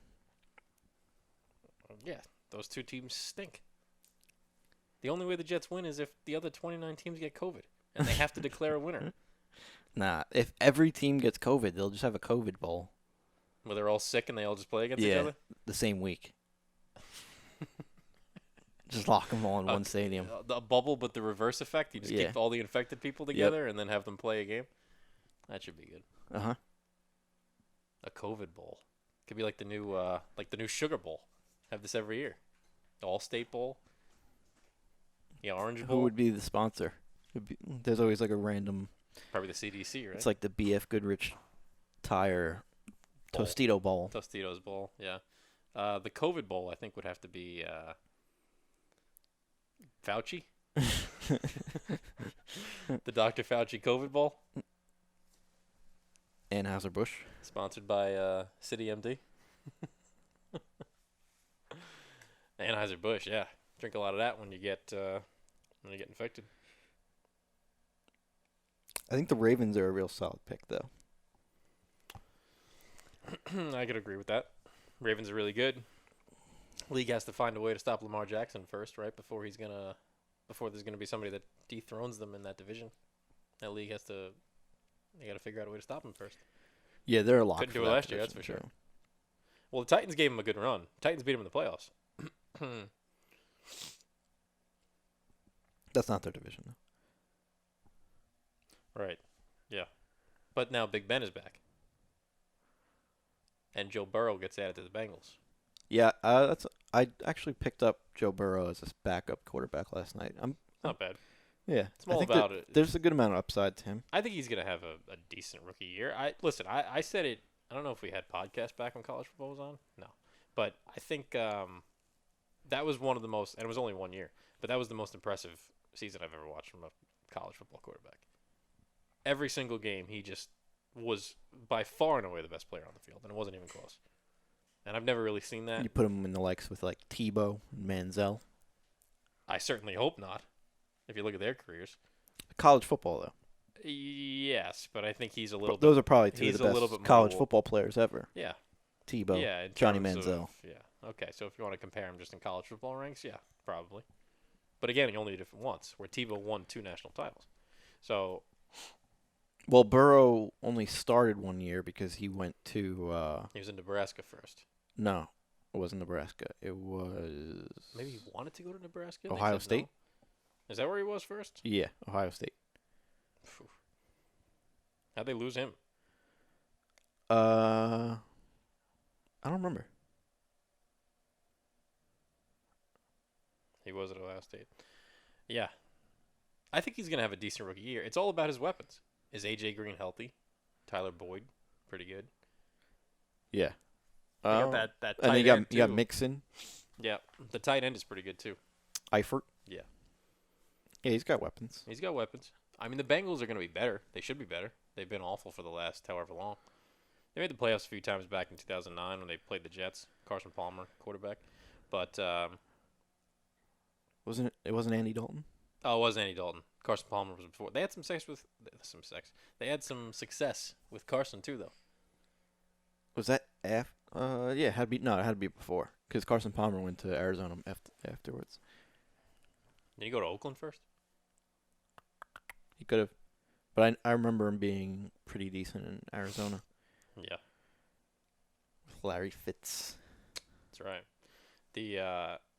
Speaker 2: Yeah, those two teams stink. The only way the Jets win is if the other 29 teams get COVID, and they have to declare a winner.
Speaker 1: Nah, if every team gets COVID, they'll just have a COVID bowl.
Speaker 2: Where they're all sick and they all just play against each other?
Speaker 1: The same week. Just lock them all in one stadium.
Speaker 2: The bubble, but the reverse effect. You just keep all the infected people together and then have them play a game. That should be good.
Speaker 1: Uh-huh.
Speaker 2: A COVID bowl. Could be like the new Sugar Bowl. Have this every year. The All-State Bowl. Yeah, Orange Bowl.
Speaker 1: Who would be the sponsor? There's always like a random.
Speaker 2: Probably the CDC, right?
Speaker 1: It's like the BF Goodrich Tire
Speaker 2: Bowl.
Speaker 1: Tostito Bowl.
Speaker 2: Tostitos Bowl, yeah. The COVID Bowl, I think, would have to be Fauci. The Dr. Fauci COVID Bowl.
Speaker 1: Anheuser-Busch.
Speaker 2: Sponsored by City MD. Anheuser-Busch, yeah. Drink a lot of that when you get infected.
Speaker 1: I think the Ravens are a real solid pick, though.
Speaker 2: I could agree with that. Ravens are really good. League has to find a way to stop Lamar Jackson first, right? Before there's gonna be somebody that dethrones them in that division. That league they got to figure out a way to stop him first.
Speaker 1: Yeah, they're a lock.
Speaker 2: Couldn't
Speaker 1: for
Speaker 2: do it
Speaker 1: that
Speaker 2: last year, that's
Speaker 1: position,
Speaker 2: for sure.
Speaker 1: too.
Speaker 2: Well, the Titans gave him a good run. Titans beat him in the playoffs.
Speaker 1: That's not their division, though.
Speaker 2: Right. Yeah. But now Big Ben is back. and Joe Burrow gets added to the Bengals.
Speaker 1: Yeah, I actually picked up Joe Burrow as a backup quarterback last night.
Speaker 2: Not bad.
Speaker 1: Yeah,
Speaker 2: It's all
Speaker 1: think
Speaker 2: about it.
Speaker 1: there's a good amount of upside to him.
Speaker 2: I think he's gonna have a decent rookie year. I said it. I don't know if we had podcasts back when college football was on. No, but I think that was one of the most, and it was only 1 year, but that was the most impressive season I've ever watched from a college football quarterback. Every single game, he just was by far and away the best player on the field, and it wasn't even close. And I've never really seen that.
Speaker 1: You put him in the likes with like Tebow and Manziel.
Speaker 2: I certainly hope not. If you look at their careers.
Speaker 1: College football though.
Speaker 2: Yes, but I think he's a little.
Speaker 1: Those are probably two of
Speaker 2: he's
Speaker 1: the
Speaker 2: a little
Speaker 1: best
Speaker 2: bit
Speaker 1: college
Speaker 2: more-
Speaker 1: football players ever.
Speaker 2: Yeah.
Speaker 1: Tebow,
Speaker 2: Yeah, in
Speaker 1: Johnny
Speaker 2: terms
Speaker 1: Manziel.
Speaker 2: of- yeah. Okay, so if you want to compare him just in college football ranks, yeah, probably. But again, he only did it once, where Tebow won 2 national titles. So
Speaker 1: Well, Burrow only started 1 year because he went to
Speaker 2: he was in Nebraska first.
Speaker 1: no, it wasn't Nebraska. It was
Speaker 2: Maybe he wanted to go to Nebraska. and they
Speaker 1: Ohio
Speaker 2: said
Speaker 1: State.
Speaker 2: no? Is that where he was first?
Speaker 1: Yeah, Ohio State.
Speaker 2: Phew. How'd they lose him?
Speaker 1: I don't remember.
Speaker 2: He was at Ohio State. Yeah. I think he's going to have a decent rookie year. It's all about his weapons. Is A.J. Green healthy? Tyler Boyd, pretty good.
Speaker 1: Yeah.
Speaker 2: They got that tight
Speaker 1: and then
Speaker 2: end,
Speaker 1: you got
Speaker 2: too.
Speaker 1: Mixon,
Speaker 2: Yeah, the tight end is pretty good, too.
Speaker 1: Eifert.
Speaker 2: Yeah.
Speaker 1: Yeah, he's got weapons.
Speaker 2: He's got weapons. I mean, the Bengals are going to be better. They should be better. They've been awful for the last however long. They made the playoffs a few times back in 2009 when they played the Jets. Carson Palmer, quarterback. But,
Speaker 1: It wasn't Andy Dalton?
Speaker 2: oh, it was Andy Dalton. Carson Palmer was before. They had They had some success with Carson, too, though.
Speaker 1: Was that yeah, it had to be before cuz Carson Palmer went to Arizona afterwards.
Speaker 2: Did he go to Oakland first?
Speaker 1: He could have, but I remember him being pretty decent in Arizona
Speaker 2: Yeah,
Speaker 1: with Larry Fitz.
Speaker 2: that's right.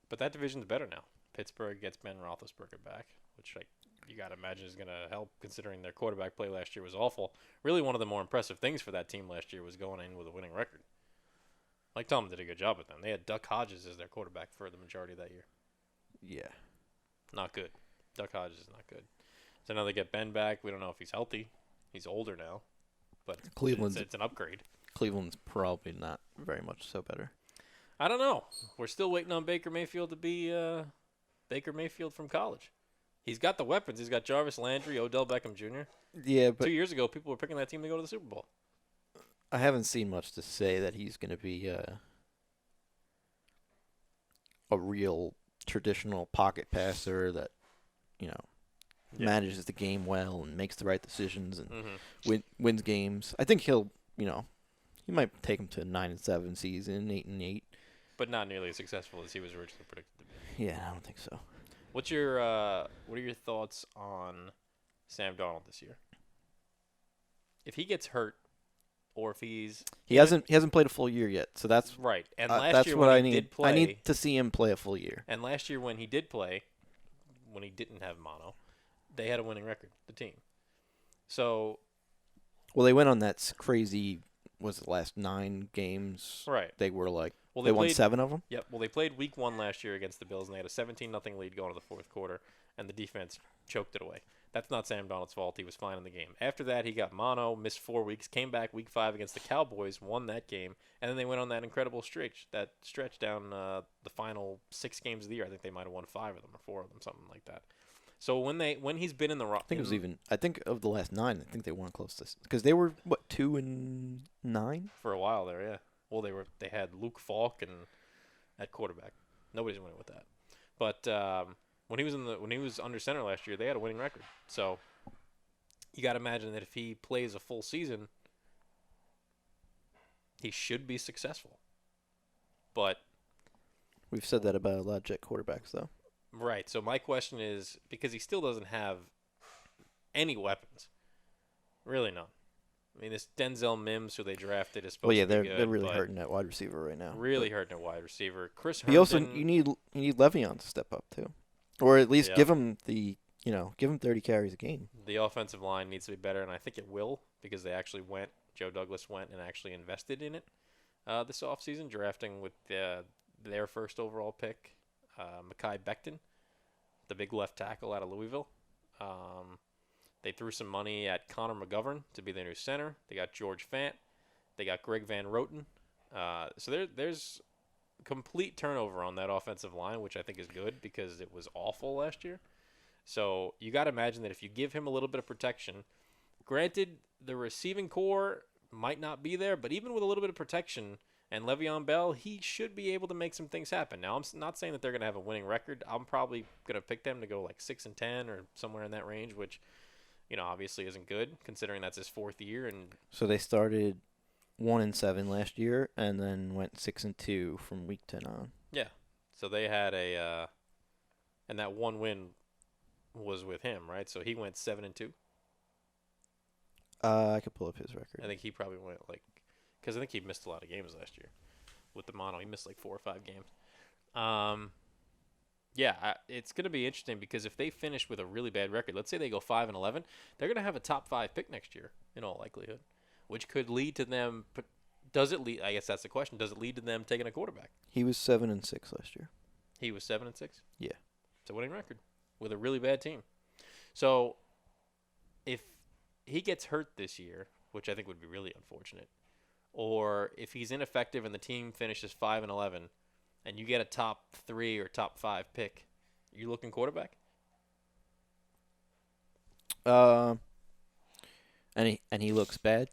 Speaker 2: But that division's better now. Pittsburgh gets Ben Roethlisberger back, which you got to imagine is going to help considering their quarterback play last year was awful. Really, one of the more impressive things for that team last year was going in with a winning record. Mike Tomlin did a good job with them. They had Duck Hodges as their quarterback for the majority of that year.
Speaker 1: Yeah.
Speaker 2: Not good. Duck Hodges is not good. So now they get Ben back. We don't know if he's healthy. He's older now, but
Speaker 1: Cleveland's
Speaker 2: it's an upgrade.
Speaker 1: Cleveland's probably not very much so better.
Speaker 2: I don't know. We're still waiting on Baker Mayfield to be Baker Mayfield from college. He's got the weapons. He's got Jarvis Landry, Odell Beckham Jr.
Speaker 1: Yeah, but
Speaker 2: 2 years ago, people were picking that team to go to the Super Bowl.
Speaker 1: I haven't seen much to say that he's going to be a real traditional pocket passer that,
Speaker 2: Yeah.
Speaker 1: manages the game well and makes the right decisions and
Speaker 2: Mm-hmm.
Speaker 1: wins games. I think he'll, he might take him to a 9-7 season, 8-8.
Speaker 2: But not nearly as successful as he was originally predicted to be.
Speaker 1: Yeah, I don't think so.
Speaker 2: What are your thoughts on Sam Darnold this year? If he gets hurt, or if he's
Speaker 1: He hasn't played a full year yet, so that's
Speaker 2: right. And last
Speaker 1: that's
Speaker 2: year
Speaker 1: what
Speaker 2: when
Speaker 1: I
Speaker 2: he
Speaker 1: need.
Speaker 2: did play,
Speaker 1: I need to see him play a full year.
Speaker 2: and last year when he did play, when he didn't have mono, they had a winning record. The team. So
Speaker 1: Well, they went on that crazy. Was it last 9 games?
Speaker 2: right.
Speaker 1: They were like
Speaker 2: Well,
Speaker 1: they won
Speaker 2: played,
Speaker 1: 7 of them.
Speaker 2: Yep. Well, they played Week 1 last year against the Bills, and they had a 17-0 lead going to the fourth quarter, and the defense choked it away. That's not Sam Darnold's fault. He was fine in the game. After that, he got mono, missed 4 weeks, came back Week 5 against the Cowboys, won that game, and then they went on that incredible stretch down the final 6 games of the year. I think they might have won 5 of them or 4 of them, something like that. So when he's been in the
Speaker 1: I think it was even. I think of the last 9, I think they weren't close to because they were 2-9.
Speaker 2: for a while there, yeah. Well, they had Luke Falk and at quarterback. Nobody's winning with that. But when he was under center last year, they had a winning record. So you got to imagine that if he plays a full season, he should be successful. But
Speaker 1: We've said that about a lot of Jet quarterbacks, though.
Speaker 2: right. So my question is because he still doesn't have any weapons, really none. I mean, this Denzel Mims, who they drafted, is supposed
Speaker 1: Well, yeah,
Speaker 2: to be
Speaker 1: they're
Speaker 2: good,
Speaker 1: really
Speaker 2: but
Speaker 1: hurting at wide receiver right now.
Speaker 2: really hurting a wide receiver. Chris
Speaker 1: He also
Speaker 2: Herndon,
Speaker 1: you need Le'Veon to step up too, or at least
Speaker 2: Yeah.
Speaker 1: give him 30 carries a game.
Speaker 2: the offensive line needs to be better, and I think it will because they actually Joe Douglas went and actually invested in it. this offseason, drafting with their first overall pick, Mekhi Becton, the big left tackle out of Louisville. They threw some money at Connor McGovern to be their new center. They got George Fant. They got Greg Van Roten. So there's complete turnover on that offensive line, which I think is good because it was awful last year. So you got to imagine that if you give him a little bit of protection, granted, the receiving core might not be there, but even with a little bit of protection and Le'Veon Bell, he should be able to make some things happen. Now, I'm not saying that they're going to have a winning record. I'm probably going to pick them to go like 6-10 or somewhere in that range, which, obviously isn't good considering that's his fourth year. And
Speaker 1: So they started 1-7 last year, and then went 6-2 from week 10 on.
Speaker 2: yeah, so they had and that one win was with him, right? So he went 7-2.
Speaker 1: I could pull up his record.
Speaker 2: I think he probably went because I think he missed a lot of games last year with the mono. He missed like 4 or 5 games. It's going to be interesting because if they finish with a really bad record, let's say they go 5-11, they're going to have a top 5 pick next year in all likelihood, which could lead to them. Does it lead? I guess that's the question. Does it lead to them taking a quarterback?
Speaker 1: He was 7-6 last year.
Speaker 2: He was 7-6.
Speaker 1: Yeah,
Speaker 2: it's a winning record with a really bad team. So if he gets hurt this year, which I think would be really unfortunate, or if he's ineffective and the team finishes 5-11, and you get a top 3 or top 5 pick, you looking quarterback?
Speaker 1: And he looks bad.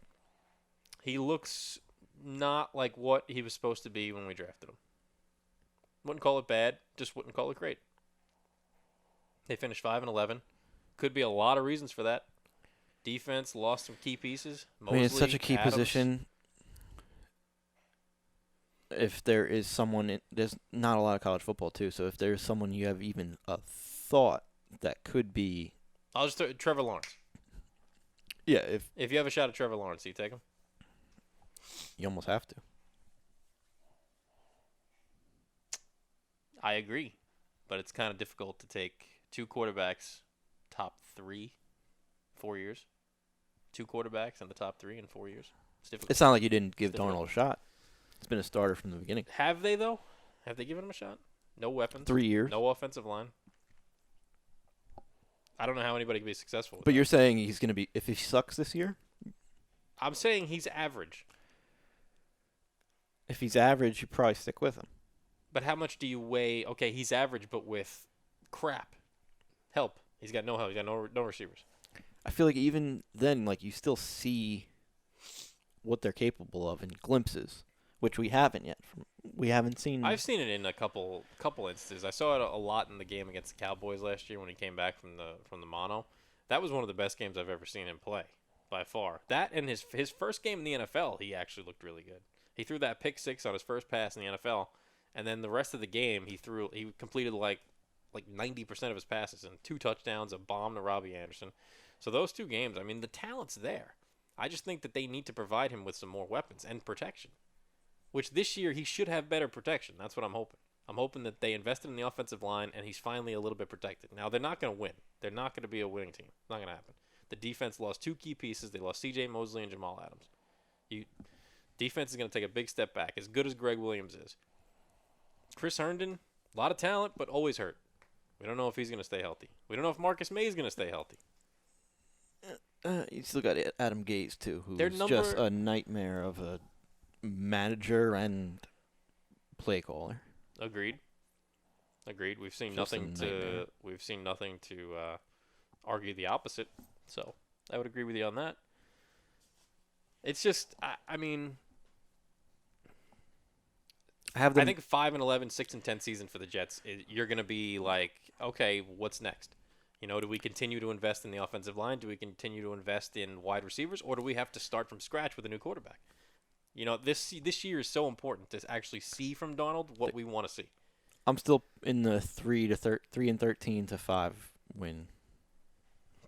Speaker 2: He looks not like what he was supposed to be when we drafted him. Wouldn't call it bad, just wouldn't call it great. They finished 5-11. Could be a lot of reasons for that. Defense lost some key pieces. Mosley,
Speaker 1: It's such a key
Speaker 2: Adams.
Speaker 1: position. If there is someone, there's not a lot of college football too. So if there's someone you have even a thought that could be,
Speaker 2: I'll just throw Trevor Lawrence.
Speaker 1: yeah,
Speaker 2: If you have a shot at Trevor Lawrence, do you take him?
Speaker 1: you almost have to.
Speaker 2: I agree, but it's kind of difficult to take 2 quarterbacks, top 3, 4 years. 2 quarterbacks in the top 3 in 4 years. It's difficult.
Speaker 1: It's not like you didn't give
Speaker 2: It's difficult.
Speaker 1: Darnold a shot. It's been a starter from the beginning.
Speaker 2: Have they, though? Have they given him a shot? No weapons.
Speaker 1: 3 years.
Speaker 2: No offensive line. I don't know how anybody can be successful with
Speaker 1: But
Speaker 2: that.
Speaker 1: you're saying he's going to be, if he sucks this year?
Speaker 2: I'm saying he's average.
Speaker 1: If he's average, you probably stick with him.
Speaker 2: But how much do you weigh? Okay, he's average, but with crap. Help. He's got no help. He's got no receivers.
Speaker 1: I feel like even then, like, you still see what they're capable of in glimpses, which we haven't yet. We haven't seen.
Speaker 2: I've seen it in a couple instances. I saw it a lot in the game against the Cowboys last year when he came back from the mono. That was one of the best games I've ever seen him play, by far. That and his first game in the NFL, he actually looked really good. He threw that pick 6 on his first pass in the NFL, and then the rest of the game he completed like 90% of his passes and 2 touchdowns, a bomb to Robbie Anderson. So those 2 games, I mean, the talent's there. I just think that they need to provide him with some more weapons and protection. Which this year he should have better protection. That's what I'm hoping. I'm hoping that they invested in the offensive line and he's finally a little bit protected. Now, they're not going to win. They're not going to be a winning team. It's not going to happen. The defense lost 2 key pieces. They lost C.J. Mosley and Jamal Adams. Defense is going to take a big step back, as good as Greg Williams is. Chris Herndon, a lot of talent, but always hurt. We don't know if he's going to stay healthy. We don't know if Marcus May is going to stay healthy.
Speaker 1: You still got Adam Gase, too,
Speaker 2: Their
Speaker 1: who's
Speaker 2: number-
Speaker 1: just a nightmare of a manager and play caller.
Speaker 2: Agreed. We've seen
Speaker 1: Just a
Speaker 2: nothing
Speaker 1: nightmare.
Speaker 2: to argue the opposite. So I would agree with you on that. It's just, I mean,
Speaker 1: I
Speaker 2: think 5-11, 6-10 season for the Jets. You're going to be like, okay, what's next? Do we continue to invest in the offensive line? Do we continue to invest in wide receivers, or do we have to start from scratch with a new quarterback? This year is so important to actually see from Donald what we want to see.
Speaker 1: I'm still in the 3-13 to 5 win.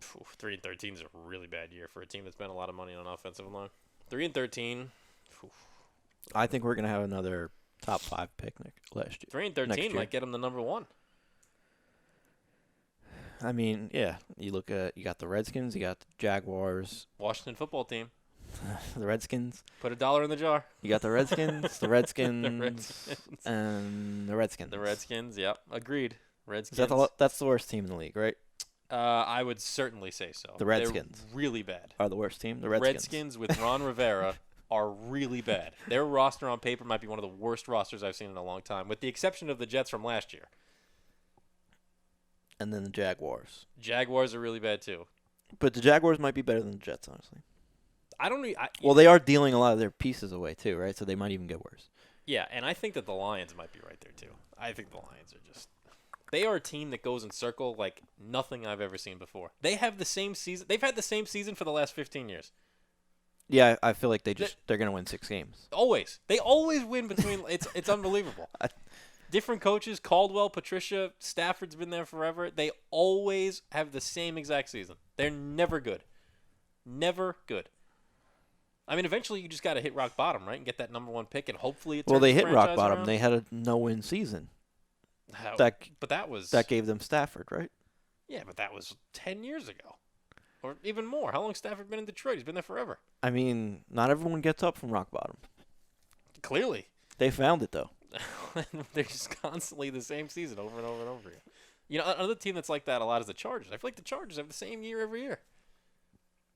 Speaker 2: 3-13 is a really bad year for a team that spent a lot of money on offensive line. 3-13.
Speaker 1: I think we're gonna have another top 5 pick last year.
Speaker 2: 3-13
Speaker 1: next year.
Speaker 2: might get him the number 1.
Speaker 1: I mean, yeah. You got the Redskins, you got the Jaguars.
Speaker 2: Washington football team.
Speaker 1: The Redskins.
Speaker 2: Put $1 in the jar.
Speaker 1: You got the Redskins, the Redskins,
Speaker 2: Redskins.
Speaker 1: and the Redskins.
Speaker 2: The Redskins, yep. Agreed. Redskins.
Speaker 1: Is that that's the worst team in the league, right?
Speaker 2: I would certainly say so.
Speaker 1: The Redskins.
Speaker 2: They're really bad.
Speaker 1: Are the worst team? The
Speaker 2: Redskins with Ron Rivera are really bad. Their roster on paper might be one of the worst rosters I've seen in a long time, with the exception of the Jets from last year.
Speaker 1: And then the Jaguars.
Speaker 2: Jaguars are really bad too.
Speaker 1: But the Jaguars might be better than the Jets, honestly.
Speaker 2: I don't know.
Speaker 1: Well, they are dealing a lot of their pieces away too, right? So they might even get worse.
Speaker 2: Yeah, and I think that the Lions might be right there too. I think the Lions are just. They are a team that goes in circle like nothing I've ever seen before. They have the same season. They've had the same season for the last 15 years.
Speaker 1: Yeah, I feel like they're going to win 6 games.
Speaker 2: Always. They always win between. It's unbelievable. Different coaches, Caldwell, Patricia, Stafford's been there forever. They always have the same exact season. They're never good. Never good. I mean, eventually you just got to hit rock bottom, right, and get that number 1 pick, and hopefully it turns
Speaker 1: they
Speaker 2: the
Speaker 1: hit rock
Speaker 2: franchise
Speaker 1: bottom.
Speaker 2: around.
Speaker 1: They had a no-win season.
Speaker 2: But that
Speaker 1: gave them Stafford, right?
Speaker 2: Yeah, but that was 10 years ago, or even more. How long has Stafford been in Detroit? He's been there forever.
Speaker 1: I mean, not everyone gets up from rock bottom.
Speaker 2: Clearly,
Speaker 1: they found it though.
Speaker 2: They're just constantly the same season over and over and over again. You know, another team that's like that a lot is the Chargers. I feel like the Chargers have the same year every year.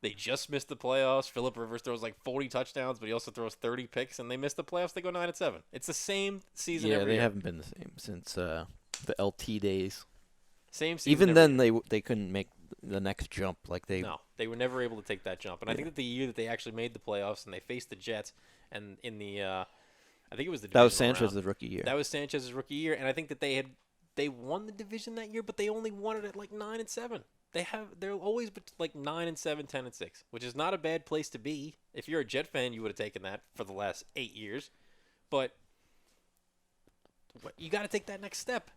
Speaker 2: They just missed the playoffs. Phillip Rivers throws like 40 touchdowns, but he also throws 30 picks, and they missed the playoffs. They go 9-7. It's the same season every year.
Speaker 1: Yeah, they haven't been the same since the LT days.
Speaker 2: Same season.
Speaker 1: Even then, they couldn't make the next jump.
Speaker 2: No, they were never able to take that jump. And I think that the year that they actually made the playoffs and they faced the Jets, and in the I think it was the
Speaker 1: that was
Speaker 2: divisional
Speaker 1: Sanchez's
Speaker 2: round.
Speaker 1: rookie year.
Speaker 2: That was Sanchez's rookie year, and I think that they won the division that year, but they only won it at like 9-7. They're always like 9-7, 10-6, which is not a bad place to be. If you're a Jet fan, you would have taken that for the last 8 years, but you got to take that next step.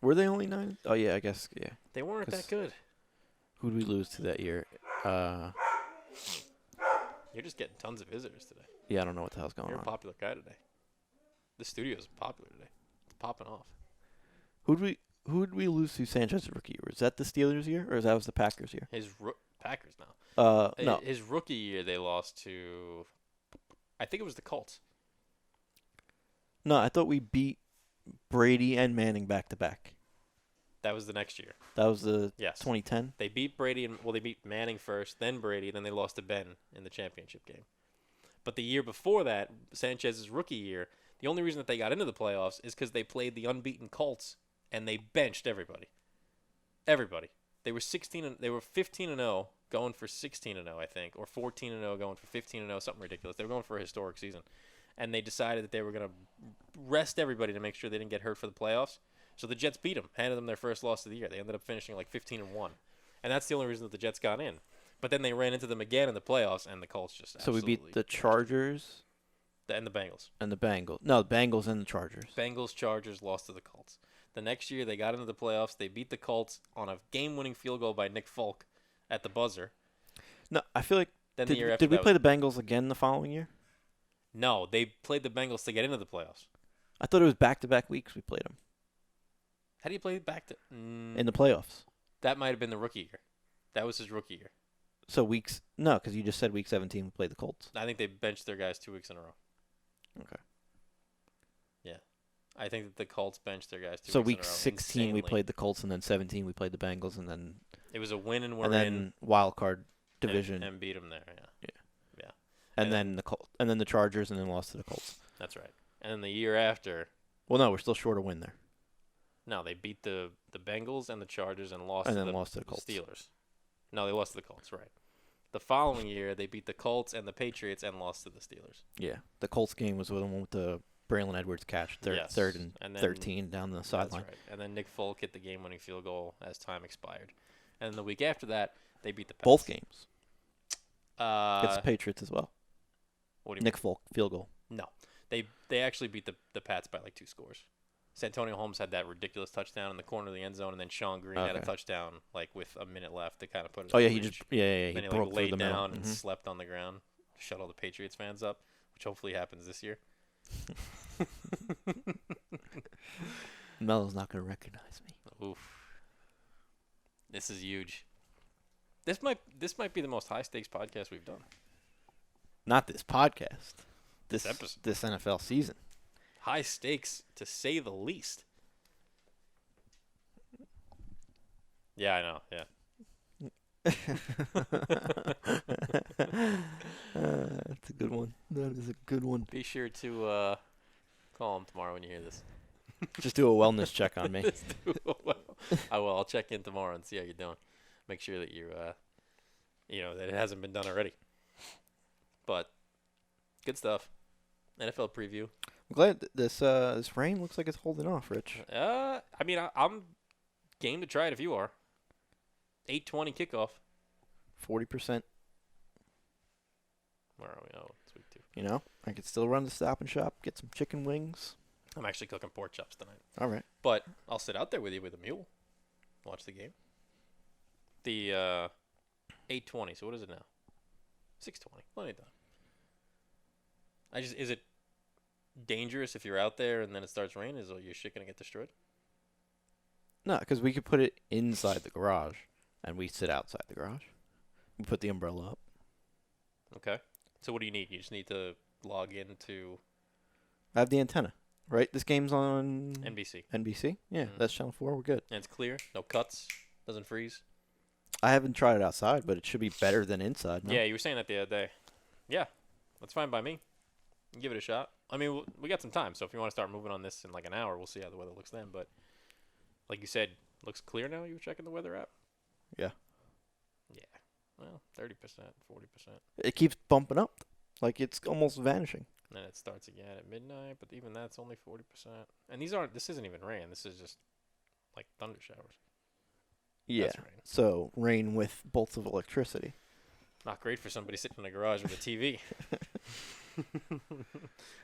Speaker 1: Were they only 9? Oh yeah, I guess yeah.
Speaker 2: They weren't that good.
Speaker 1: Who did we lose to that year?
Speaker 2: You're just getting tons of visitors today.
Speaker 1: Yeah, I don't know what the hell's going
Speaker 2: You're
Speaker 1: on.
Speaker 2: a popular guy today. The studio's popular today. It's popping off.
Speaker 1: Who'd we lose to Sanchez's rookie year? Was that the Steelers year, or was the Packers year?
Speaker 2: His Packers now.
Speaker 1: No.
Speaker 2: His rookie year they lost to, I think it was the Colts.
Speaker 1: No, I thought we beat Brady and Manning back to back.
Speaker 2: That was the next year.
Speaker 1: That was the
Speaker 2: Yes.
Speaker 1: 2010.
Speaker 2: They beat Brady they beat Manning first, then Brady, then they lost to Ben in the championship game. But the year before that, Sanchez's rookie year, the only reason that they got into the playoffs is because they played the unbeaten Colts and they benched everybody. Everybody. They were 15-0 going for 16-0, I think, or 14-0 going for 15-0, something ridiculous. They were going for a historic season. And they decided that they were going to rest everybody to make sure they didn't get hurt for the playoffs. So the Jets beat them, handed them their first loss of the year. They ended up finishing like 15-1. And that's the only reason that the Jets got in. But then they ran into them again in the playoffs, and the Colts just
Speaker 1: So we beat the Chargers
Speaker 2: and the Bengals.
Speaker 1: and the Bengals. No, the Bengals and the Chargers.
Speaker 2: Bengals, Chargers lost to the Colts. The next year, they got into the playoffs. They beat the Colts on a game-winning field goal by Nick Folk at the buzzer.
Speaker 1: No, I feel like
Speaker 2: Then the year after
Speaker 1: did we
Speaker 2: that
Speaker 1: play the Bengals again the following year?
Speaker 2: No, they played the Bengals to get into the playoffs.
Speaker 1: I thought it was back-to-back weeks we played them
Speaker 2: How do you play back to?
Speaker 1: in the playoffs.
Speaker 2: That might have been the rookie year. That was his rookie year.
Speaker 1: So no, because you just said week 17 we played the Colts.
Speaker 2: I think they benched their guys 2 weeks in a row.
Speaker 1: Okay.
Speaker 2: Yeah. I think that the Colts benched their guys 2
Speaker 1: So
Speaker 2: weeks
Speaker 1: week
Speaker 2: in a row.
Speaker 1: 16 we
Speaker 2: Insanely.
Speaker 1: played the Colts, and then 17 we played the Bengals, and then
Speaker 2: It was a win and
Speaker 1: then wild card division,
Speaker 2: and beat them there. Yeah.
Speaker 1: and then the and then the Chargers, and then lost to the Colts.
Speaker 2: That's right. And then the year after,
Speaker 1: Well, no, we're still short a win there.
Speaker 2: no, they beat the Bengals and the Chargers and lost
Speaker 1: And
Speaker 2: to
Speaker 1: then
Speaker 2: the
Speaker 1: lost to the Colts.
Speaker 2: Steelers. No, they lost to the Colts, right. The following year, they beat the Colts and the Patriots and lost to the Steelers.
Speaker 1: Yeah, the Colts game was the one with the Braylon Edwards catch,
Speaker 2: Yes.
Speaker 1: third and
Speaker 2: And then-
Speaker 1: 13 down the
Speaker 2: That's
Speaker 1: sideline.
Speaker 2: right. And then Nick Folk hit the game-winning field goal as time expired. And the week after that, they beat the Pats.
Speaker 1: Both games.
Speaker 2: Uh,
Speaker 1: It's the Patriots as well.
Speaker 2: what do you
Speaker 1: Nick Folk field goal.
Speaker 2: mean? No. They actually beat the Pats by like 2 scores. Santonio Holmes had that ridiculous touchdown in the corner of the end zone, and then Sean Green had a
Speaker 1: Okay.
Speaker 2: touchdown like with a minute left to kind of put it.
Speaker 1: Oh
Speaker 2: in
Speaker 1: yeah,
Speaker 2: reach.
Speaker 1: he just he
Speaker 2: Then he
Speaker 1: broke
Speaker 2: like
Speaker 1: through
Speaker 2: laid
Speaker 1: the middle.
Speaker 2: down and
Speaker 1: Mhm.
Speaker 2: slept on the ground to shut all the Patriots fans up, which hopefully happens this year.
Speaker 1: Melo's not gonna recognize me.
Speaker 2: Oof. This is huge. This might be the most high stakes podcast we've done.
Speaker 1: Not this podcast.
Speaker 2: This episode.
Speaker 1: This NFL season.
Speaker 2: High stakes, to say the least. Yeah, I know. Yeah.
Speaker 1: That's a good one. That is a good one.
Speaker 2: Be sure to call him tomorrow when you hear this.
Speaker 1: Just do a wellness check on me.
Speaker 2: I will. I'll check in tomorrow and see how you're doing. Make sure that you, that it hasn't been done already. But good stuff. NFL preview.
Speaker 1: I'm glad this rain looks like it's holding off, Rich.
Speaker 2: I'm game to try it if you are. 8:20 kickoff.
Speaker 1: 40%.
Speaker 2: Where are we? Oh, it's week 2.
Speaker 1: You know, I could still run to Stop and Shop, get some chicken wings.
Speaker 2: I'm actually cooking pork chops tonight.
Speaker 1: All right.
Speaker 2: But I'll sit out there with you with a mule. Watch the game. The 8:20. So what is it now? 6:20. Plenty of time. Is it dangerous if you're out there and then it starts raining? Is all your shit gonna get destroyed?
Speaker 1: No, because we could put it inside the garage, and we sit outside the garage. We put the umbrella up.
Speaker 2: Okay. So what do you need? You just need to log into
Speaker 1: I have the antenna, right? This game's on
Speaker 2: NBC.
Speaker 1: NBC? Yeah, that's Channel 4. We're good.
Speaker 2: And it's clear. No cuts. Doesn't freeze.
Speaker 1: I haven't tried it outside, but it should be better than inside. No?
Speaker 2: Yeah, you were saying that the other day. Yeah, that's fine by me. Give it a shot. I mean, we got some time, so if you want to start moving on this in like an hour, we'll see how the weather looks then. But like you said, looks clear now. You were checking the weather app.
Speaker 1: Yeah.
Speaker 2: Yeah. Well, 30%, 40%.
Speaker 1: It keeps bumping up. Like, it's almost vanishing.
Speaker 2: And then it starts again at midnight, but even that's only 40%. And this isn't even rain. This is just like thunder showers.
Speaker 1: Yeah.
Speaker 2: That's rain.
Speaker 1: So, rain with bolts of electricity.
Speaker 2: Not great for somebody sitting in a garage with a TV.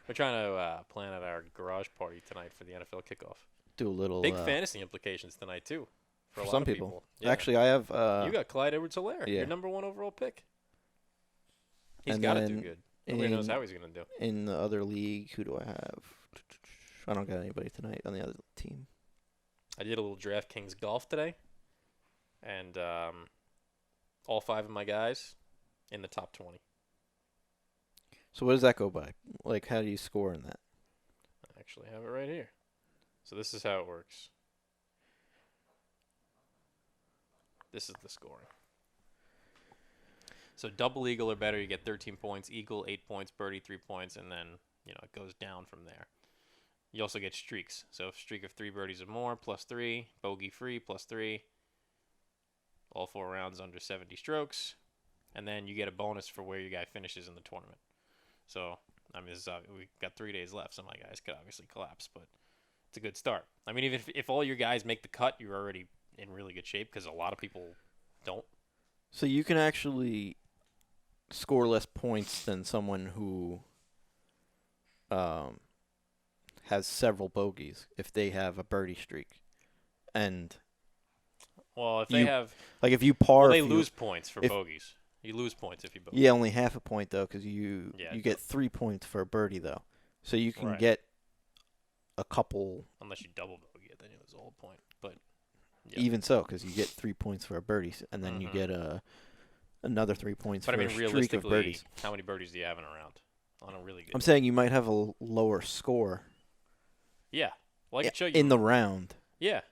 Speaker 2: We're trying to plan out our garage party tonight for the NFL kickoff.
Speaker 1: Do a little...
Speaker 2: Big fantasy implications tonight, too. For a lot
Speaker 1: some
Speaker 2: of
Speaker 1: people.
Speaker 2: Yeah.
Speaker 1: Actually, I have...
Speaker 2: you got Clyde Edwards-Helaire,
Speaker 1: yeah.
Speaker 2: your number 1 overall pick. He's
Speaker 1: And
Speaker 2: got to
Speaker 1: then
Speaker 2: do good. Nobody knows how he's going to do.
Speaker 1: In the other league, who do I have? I don't got anybody tonight on the other team.
Speaker 2: I did a little DraftKings golf today. And all 5 of my guys in the top 20.
Speaker 1: So what does that go by? Like, how do you score in that?
Speaker 2: I actually have it right here. So this is how it works. This is the scoring. So double eagle or better, you get 13 points. Eagle, 8 points. Birdie, 3 points. And then, it goes down from there. You also get streaks. So streak of 3 birdies or more, +3. Bogey free, +3. All 4 rounds under 70 strokes. And then you get a bonus for where your guy finishes in the tournament. So, we got 3 days left. Some of my guys could obviously collapse, but it's a good start. I mean, even if all your guys make the cut, you're already in really good shape because a lot of people don't.
Speaker 1: So you can actually score less points than someone who has several bogeys if they have a birdie streak. And
Speaker 2: well, if they have
Speaker 1: like if you par,
Speaker 2: they lose points for bogeys. You lose points if you bogey.
Speaker 1: Yeah, only half a point though, because you get 3 points for a birdie though, so you can get a couple.
Speaker 2: Unless you double bogey it, then you lose the whole point. But
Speaker 1: even so, because you get 3 points for a birdie, and then you get another 3 points for a streak of birdies.
Speaker 2: How many birdies do you have in a round on a really good?
Speaker 1: I'm saying you might have a lower score.
Speaker 2: Yeah, well, I can show you
Speaker 1: in the round.
Speaker 2: Yeah,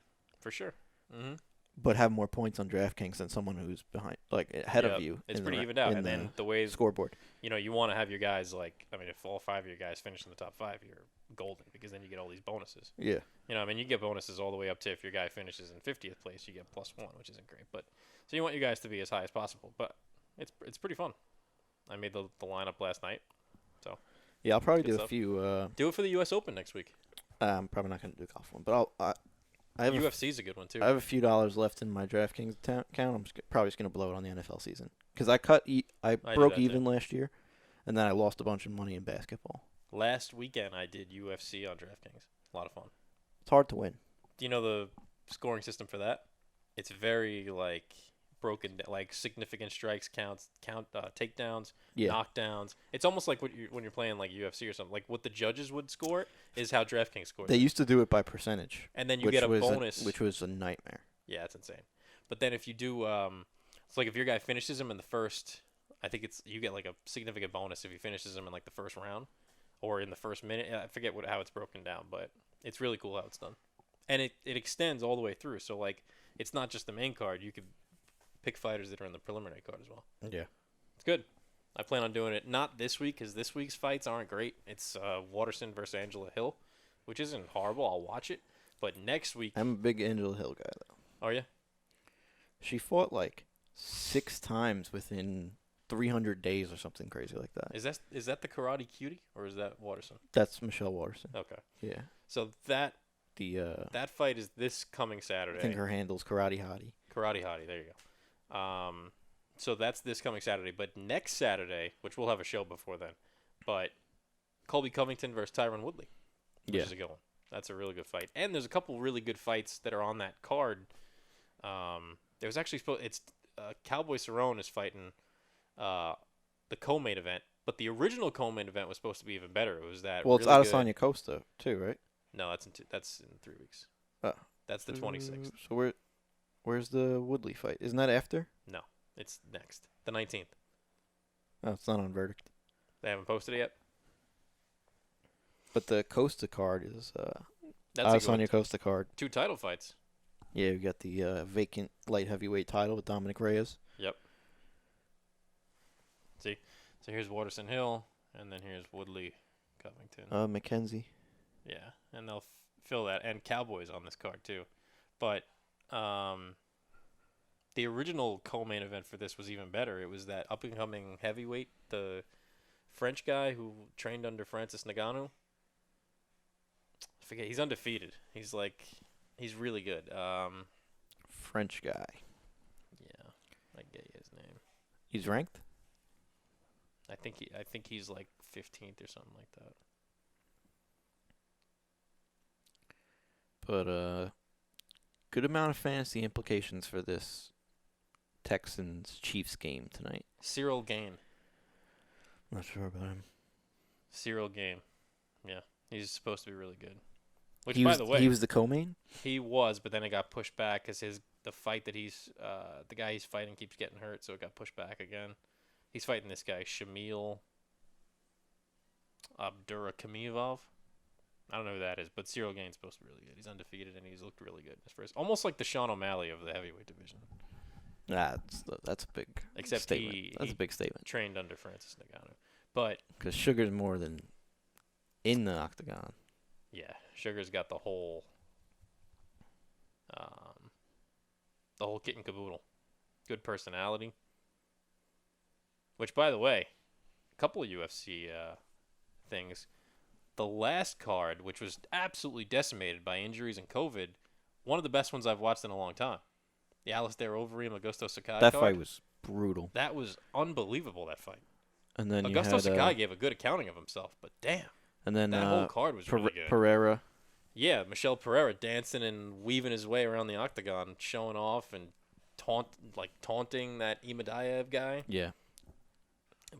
Speaker 2: for sure. Mm-hmm.
Speaker 1: But have more points on DraftKings than someone who's behind, like ahead of you.
Speaker 2: It's pretty evened out. And then the way
Speaker 1: scoreboard.
Speaker 2: You want to have your guys if all 5 of your guys finish in the top 5, you're golden because then you get all these bonuses.
Speaker 1: Yeah.
Speaker 2: You get bonuses all the way up to if your guy finishes in 50th place, you get +1, which isn't great. But so you want your guys to be as high as possible. But it's pretty fun. I made the lineup last night, so
Speaker 1: yeah, I'll probably do a few.
Speaker 2: Do it for the U.S. Open next week.
Speaker 1: I'm probably not going to do a golf one, but I have
Speaker 2: UFC's a good one too.
Speaker 1: I have a few dollars left in my DraftKings account. I'm probably just going to blow it on the NFL season because I broke even last year, and then I lost a bunch of money in basketball.
Speaker 2: Last weekend I did UFC on DraftKings. A lot of fun.
Speaker 1: It's hard to win.
Speaker 2: Do you know the scoring system for that? It's very broken, significant strikes, takedowns, knockdowns. It's almost like when you're playing UFC or something. Like what the judges would score is how DraftKings scores.
Speaker 1: They used to do it by percentage,
Speaker 2: and then you get a bonus,
Speaker 1: which was a nightmare.
Speaker 2: Yeah, it's insane. But then if you do, it's like if your guy finishes him in the first I think you get like a significant bonus if he finishes him in like the first round or in the first minute. I forget how it's broken down, but it's really cool how it's done. And it extends all the way through. So like it's not just the main card. You could pick fighters that are in the preliminary card as well.
Speaker 1: Yeah.
Speaker 2: It's good. I plan on doing it not this week because this week's fights aren't great. It's Waterson versus Angela Hill, which isn't horrible. I'll watch it. But next week.
Speaker 1: I'm a big Angela Hill guy, though.
Speaker 2: Are you?
Speaker 1: She fought like 6 times within 300 days or something crazy like that.
Speaker 2: Is that the Karate Cutie or is that Waterson?
Speaker 1: That's Michelle Waterson.
Speaker 2: Okay.
Speaker 1: Yeah.
Speaker 2: So that fight is this coming Saturday.
Speaker 1: I think her handle's Karate Hottie.
Speaker 2: Karate Hottie. There you go. So that's this coming Saturday. But next Saturday, which we'll have a show before then, but Colby Covington versus Tyron Woodley, which is a good one. That's a really good fight. And there's a couple really good fights that are on that card. There was actually Cowboy Cerrone is fighting the co-main event, but the original co-main event was supposed to be even better. It was that.
Speaker 1: Well, it's
Speaker 2: really
Speaker 1: Adesanya Costa too, right?
Speaker 2: No, that's in 3 weeks.
Speaker 1: Oh.
Speaker 2: That's the 26th.
Speaker 1: So where's the Woodley fight? Isn't that after?
Speaker 2: No, it's next, the 19th.
Speaker 1: Oh, it's not on Verdict.
Speaker 2: They haven't posted it yet.
Speaker 1: But the Costa card is
Speaker 2: That's
Speaker 1: Adesanya Costa card.
Speaker 2: 2 title fights.
Speaker 1: Yeah, we got the vacant light heavyweight title with Dominic Reyes.
Speaker 2: Yep. See, so here's Waterson Hill, and then here's Woodley Covington.
Speaker 1: McKenzie.
Speaker 2: Yeah, and they'll fill that, and Cowboys on this card too. But the original co-main event for this was even better. It was that up-and-coming heavyweight, the French guy who trained under Francis Ngannou. I forget. He's undefeated. He's really good.
Speaker 1: French guy.
Speaker 2: Yeah, I get his name.
Speaker 1: He's ranked?
Speaker 2: I think he's like 15th or something like that.
Speaker 1: But good amount of fantasy implications for this Texans-Chiefs game tonight.
Speaker 2: Cyril Gain.
Speaker 1: Not sure about him.
Speaker 2: Cyril Gain. Yeah, he's supposed to be really good. Which,
Speaker 1: by
Speaker 2: the way,
Speaker 1: he was the co-main?
Speaker 2: He was, but then it got pushed back because the fight that the guy he's fighting keeps getting hurt, so it got pushed back again. He's fighting this guy, Shamil Abdurakhimov. I don't know who that is, but Cyril Gain's supposed to be really good. He's undefeated, and he's looked really good in his first. Almost like the Sean O'Malley of the heavyweight division.
Speaker 1: That's a big statement. That's a big statement.
Speaker 2: Trained under Francis Ngannou. But
Speaker 1: because Sugar's more than in the octagon.
Speaker 2: Yeah, Sugar's got the whole kit and caboodle. Good personality. Which, by the way, a couple of UFC things. The last card, which was absolutely decimated by injuries and COVID, one of the best ones I've watched in a long time. The Alistair Overeem Augusto Sakai
Speaker 1: That
Speaker 2: card.
Speaker 1: fight was brutal.
Speaker 2: That was unbelievable, that fight.
Speaker 1: And then
Speaker 2: Augusto Sakai gave a good accounting of himself, but damn.
Speaker 1: And then
Speaker 2: that whole card was really good.
Speaker 1: Pereira.
Speaker 2: Yeah, Michel Pereira dancing and weaving his way around the octagon, showing off and taunting that Imadaev guy.
Speaker 1: Yeah.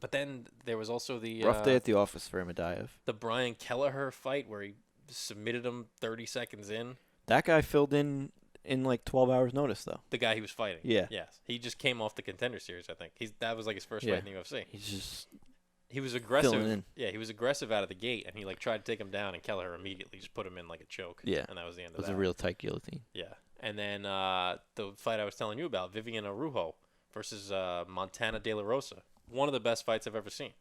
Speaker 2: But then there was also the
Speaker 1: rough day at the office for Imadaev.
Speaker 2: The Brian Kelleher fight where he submitted him 30 seconds in.
Speaker 1: That guy filled in like 12 hours notice though.
Speaker 2: The guy he was fighting.
Speaker 1: Yeah.
Speaker 2: Yes. He just came off the Contender Series, I think. That was like his first fight in the UFC. He was aggressive.
Speaker 1: In.
Speaker 2: Yeah, he was aggressive out of the gate, and he tried to take him down, and Kelleher immediately just put him in like a choke.
Speaker 1: Yeah,
Speaker 2: and that was the end of
Speaker 1: that. It was
Speaker 2: that.
Speaker 1: a real tight guillotine.
Speaker 2: Yeah, and then the fight I was telling you about, Vivian Araujo versus Montana De La Rosa, one of the best fights I've ever seen.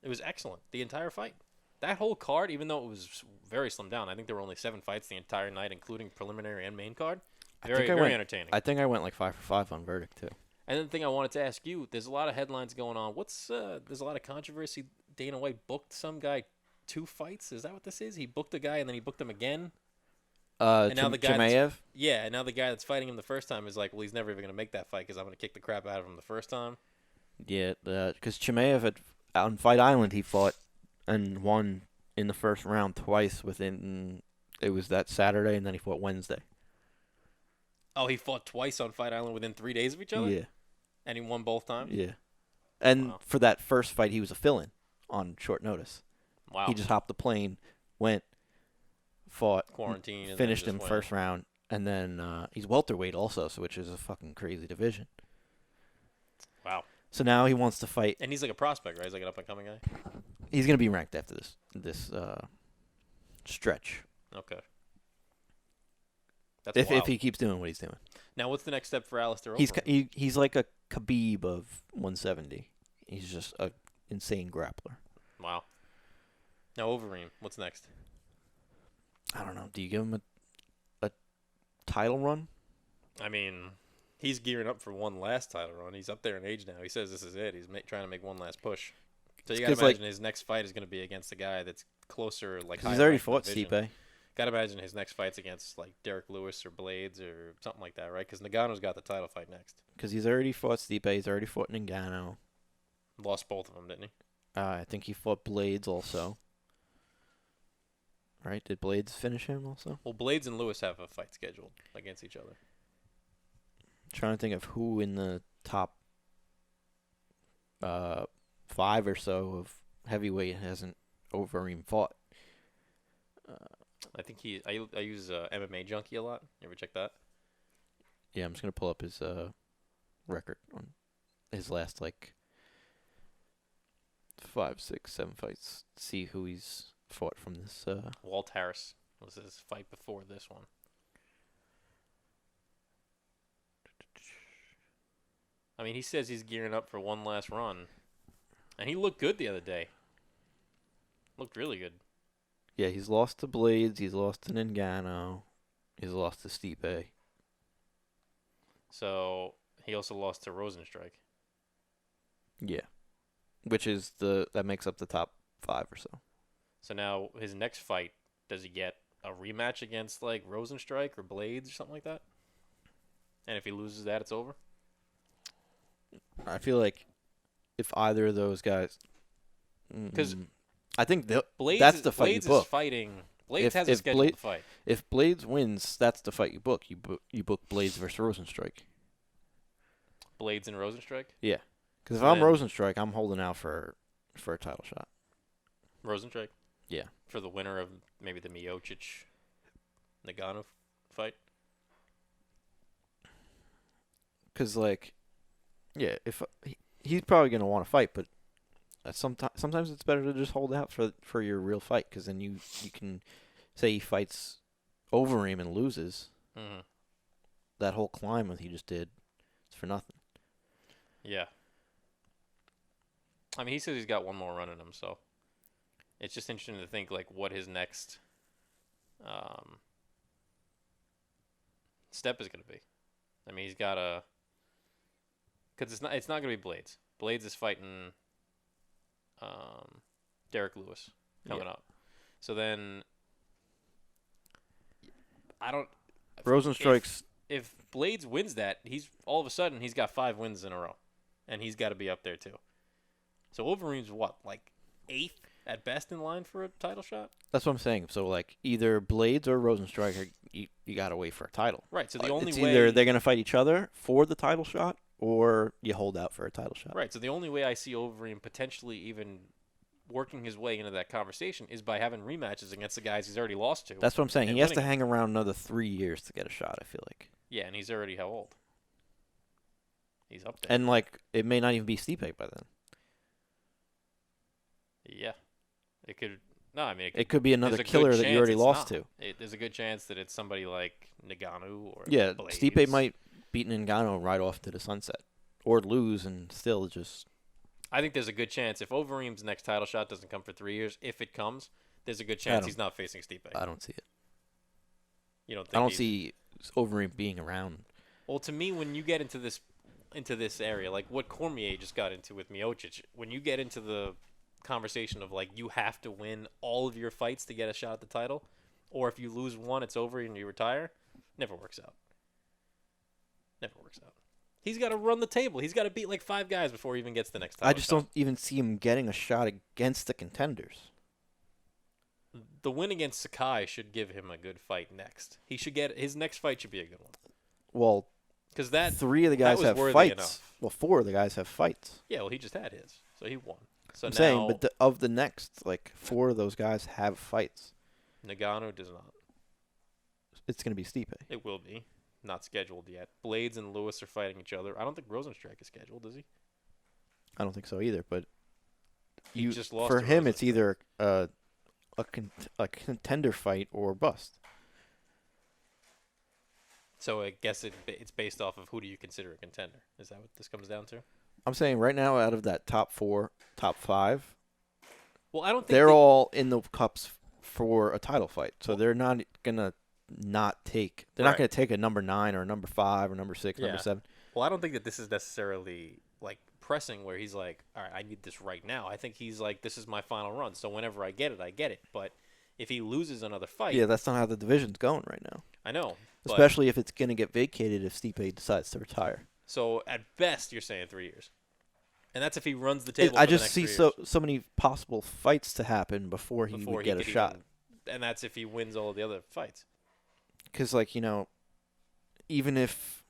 Speaker 2: It was excellent, the entire fight. That whole card, even though it was very slimmed down, I think there were only 7 fights the entire night, including preliminary and main card. Very entertaining.
Speaker 1: I think I went like 5 for 5 on Verdict too.
Speaker 2: And the thing I wanted to ask you, there's a lot of headlines going on. There's a lot of controversy. Dana White booked some guy 2 fights. Is that what this is? He booked a guy and then he booked him again.
Speaker 1: And now the guy
Speaker 2: and now the guy that's fighting him the first time is like, well, he's never even gonna make that fight because I'm gonna kick the crap out of him the first time.
Speaker 1: Yeah, because Chimaev on Fight Island he fought and won in the first round twice it was that Saturday and then he fought Wednesday.
Speaker 2: Oh, he fought twice on Fight Island within 3 days of each other?
Speaker 1: Yeah.
Speaker 2: And he won both times?
Speaker 1: Yeah. And for that first fight, he was a fill-in on short notice.
Speaker 2: Wow.
Speaker 1: He just hopped the plane, went, fought,
Speaker 2: quarantine, and
Speaker 1: finished him first round, and then he's welterweight also, which is a fucking crazy division.
Speaker 2: Wow.
Speaker 1: So now he wants to fight.
Speaker 2: And he's like a prospect, right? He's like an up-and-coming guy?
Speaker 1: He's going to be ranked after this stretch.
Speaker 2: Okay. That's
Speaker 1: If
Speaker 2: wild.
Speaker 1: he keeps doing what he's doing.
Speaker 2: Now, what's the next step for Alistair
Speaker 1: He's
Speaker 2: Overeem?
Speaker 1: he's like a Khabib of 170. He's just a insane grappler.
Speaker 2: Wow. Now, Overeem, what's next?
Speaker 1: I don't know. Do you give him a title run?
Speaker 2: I mean, he's gearing up for one last title run. He's up there in age now. He says this is it. He's trying to make one last push. So you got to imagine his next fight is going to be against a guy that's closer, like
Speaker 1: he's already fought Stipe.
Speaker 2: Got to imagine his next fight's against like Derek Lewis or Blades or something like that, right? Because Nagano's got the title fight next.
Speaker 1: Because he's already fought Stipe. He's already fought Ngannou.
Speaker 2: Lost both of them, didn't he?
Speaker 1: I think he fought Blades also. Right? Did Blades finish him also?
Speaker 2: Well, Blades and Lewis have a fight scheduled against each other.
Speaker 1: Trying to think of who in the top 5 or so of heavyweight hasn't Overeem fought.
Speaker 2: I think I use MMA Junkie a lot. You ever check that?
Speaker 1: Yeah, I'm just gonna pull up his record on his last 5, 6, 7 fights. See who he's fought from this.
Speaker 2: Walt Harris was his fight before this one. I mean, he says he's gearing up for one last run. And he looked good the other day. Looked really good.
Speaker 1: Yeah, he's lost to Blades. He's lost to Ngannou. He's lost to Stipe.
Speaker 2: So, he also lost to Rosenstrike.
Speaker 1: Yeah. Which is that makes up the top 5 or so.
Speaker 2: So now, his next fight, does he get a rematch against, like, Rosenstrike or Blades or something like that? And if he loses that, it's over?
Speaker 1: I feel like if either of those guys...
Speaker 2: Because
Speaker 1: I think
Speaker 2: Blades
Speaker 1: that's the fight
Speaker 2: Blades
Speaker 1: you book.
Speaker 2: is fighting... Blades has a scheduled fight.
Speaker 1: If Blades wins, that's the fight you book. You book Blades versus Rosenstrike.
Speaker 2: Blades and Rosenstrike?
Speaker 1: Yeah. Because if
Speaker 2: So
Speaker 1: I'm
Speaker 2: then-
Speaker 1: Rosenstrike, I'm holding out for a title shot.
Speaker 2: Rosenstrike?
Speaker 1: Yeah.
Speaker 2: For the winner of maybe the Miocic Nagano fight?
Speaker 1: Because, yeah, if he's probably going to want to fight, but sometimes it's better to just hold out for your real fight, because then you can say he fights Overeem and loses.
Speaker 2: Mm-hmm.
Speaker 1: That whole climb that he just did is for nothing.
Speaker 2: Yeah. I mean, he says he's got one more run in him, so it's just interesting to think like what his next step is going to be. I mean, he's got a because it's not going to be Blades. Blades is fighting Derek Lewis coming up. So then I don't
Speaker 1: Rosenstrike's
Speaker 2: if Blades wins that, he's all of a sudden he's got 5 wins in a row, and he's got to be up there too. So Overeem's what, like 8th at best in line for a title shot?
Speaker 1: That's what I'm saying. So either Blades or Rosenstrike, you got to wait for a title.
Speaker 2: Right. So the only
Speaker 1: it's
Speaker 2: way
Speaker 1: either they're gonna fight each other for the title shot, or you hold out for a title shot.
Speaker 2: Right. So the only way I see Overeem potentially even working his way into that conversation is by having rematches against the guys he's already lost to.
Speaker 1: That's what I'm saying.
Speaker 2: and
Speaker 1: He has to
Speaker 2: winning.
Speaker 1: hang around another 3 years to get a shot, I feel like.
Speaker 2: Yeah, and he's already how old? He's up there.
Speaker 1: And it may not even be Stipe by then.
Speaker 2: Yeah. It could. No, I mean
Speaker 1: It could be another
Speaker 2: there's a
Speaker 1: killer
Speaker 2: good
Speaker 1: that you
Speaker 2: chance
Speaker 1: already
Speaker 2: it's
Speaker 1: lost
Speaker 2: not.
Speaker 1: to.
Speaker 2: There's a good chance that it's somebody like Nagano or
Speaker 1: Yeah,
Speaker 2: Blades.
Speaker 1: Stipe might beat Ngannou right off to the sunset, or lose and still just.
Speaker 2: I think there's a good chance if Overeem's next title shot doesn't come for 3 years, if it comes, there's a good chance he's not facing Stipe.
Speaker 1: I don't see it.
Speaker 2: You don't think
Speaker 1: I don't
Speaker 2: he's-
Speaker 1: see Overeem being around.
Speaker 2: Well, to me, when you get into this area, like what Cormier just got into with Miocic, when you get into the conversation of like you have to win all of your fights to get a shot at the title, or if you lose one, it's over and you retire, never works out. Never works out. He's got to run the table. He's got to beat like 5 guys before he even gets the next title.
Speaker 1: I just don't even see him getting a shot against the contenders.
Speaker 2: The win against Sakai should give him a good fight next. He should get his next fight should be a good one.
Speaker 1: Well,
Speaker 2: Because that
Speaker 1: 3 of the guys
Speaker 2: was
Speaker 1: have
Speaker 2: worthy
Speaker 1: fights.
Speaker 2: enough.
Speaker 1: Well, 4 of the guys have fights.
Speaker 2: Yeah, well, he just had his, so he won. So
Speaker 1: I'm
Speaker 2: now
Speaker 1: saying, but of the next, 4 of those guys have fights.
Speaker 2: Nagano does not.
Speaker 1: It's going to be Stipe.
Speaker 2: It will be. Not scheduled yet. Blades and Lewis are fighting each other. I don't think Rosenstrike is scheduled, is he?
Speaker 1: I don't think so either. But
Speaker 2: He just lost
Speaker 1: for
Speaker 2: to
Speaker 1: him, it's
Speaker 2: Rosenstruck.
Speaker 1: either a contender fight or bust.
Speaker 2: So I guess it's based off of who do you consider a contender? Is that what this comes down to?
Speaker 1: I'm saying right now, out of that top 4, top 5,
Speaker 2: Well, I don't think
Speaker 1: they're all in the cups for a title fight. So
Speaker 2: Well-
Speaker 1: they're not gonna not take. They're not
Speaker 2: Right.
Speaker 1: gonna take a number 9 or a number 5 or number 6, number
Speaker 2: Yeah.
Speaker 1: 7.
Speaker 2: Well, I don't think that this is necessarily like pressing where he's like, all right, I need this right now. I think he's like, this is my final run. So whenever I get it, I get it. But if he loses another fight,
Speaker 1: Yeah, that's not how the division's going right now.
Speaker 2: I know. But,
Speaker 1: Especially if it's gonna get vacated if Stipe decides to retire.
Speaker 2: so at best, you're saying 3 years, and that's if he runs the table.
Speaker 1: I
Speaker 2: for the
Speaker 1: just
Speaker 2: next
Speaker 1: see
Speaker 2: 3
Speaker 1: so
Speaker 2: years,
Speaker 1: many possible fights to happen before he would get a
Speaker 2: could
Speaker 1: shot.
Speaker 2: and that's if he wins all of the other fights.
Speaker 1: Because, like, even if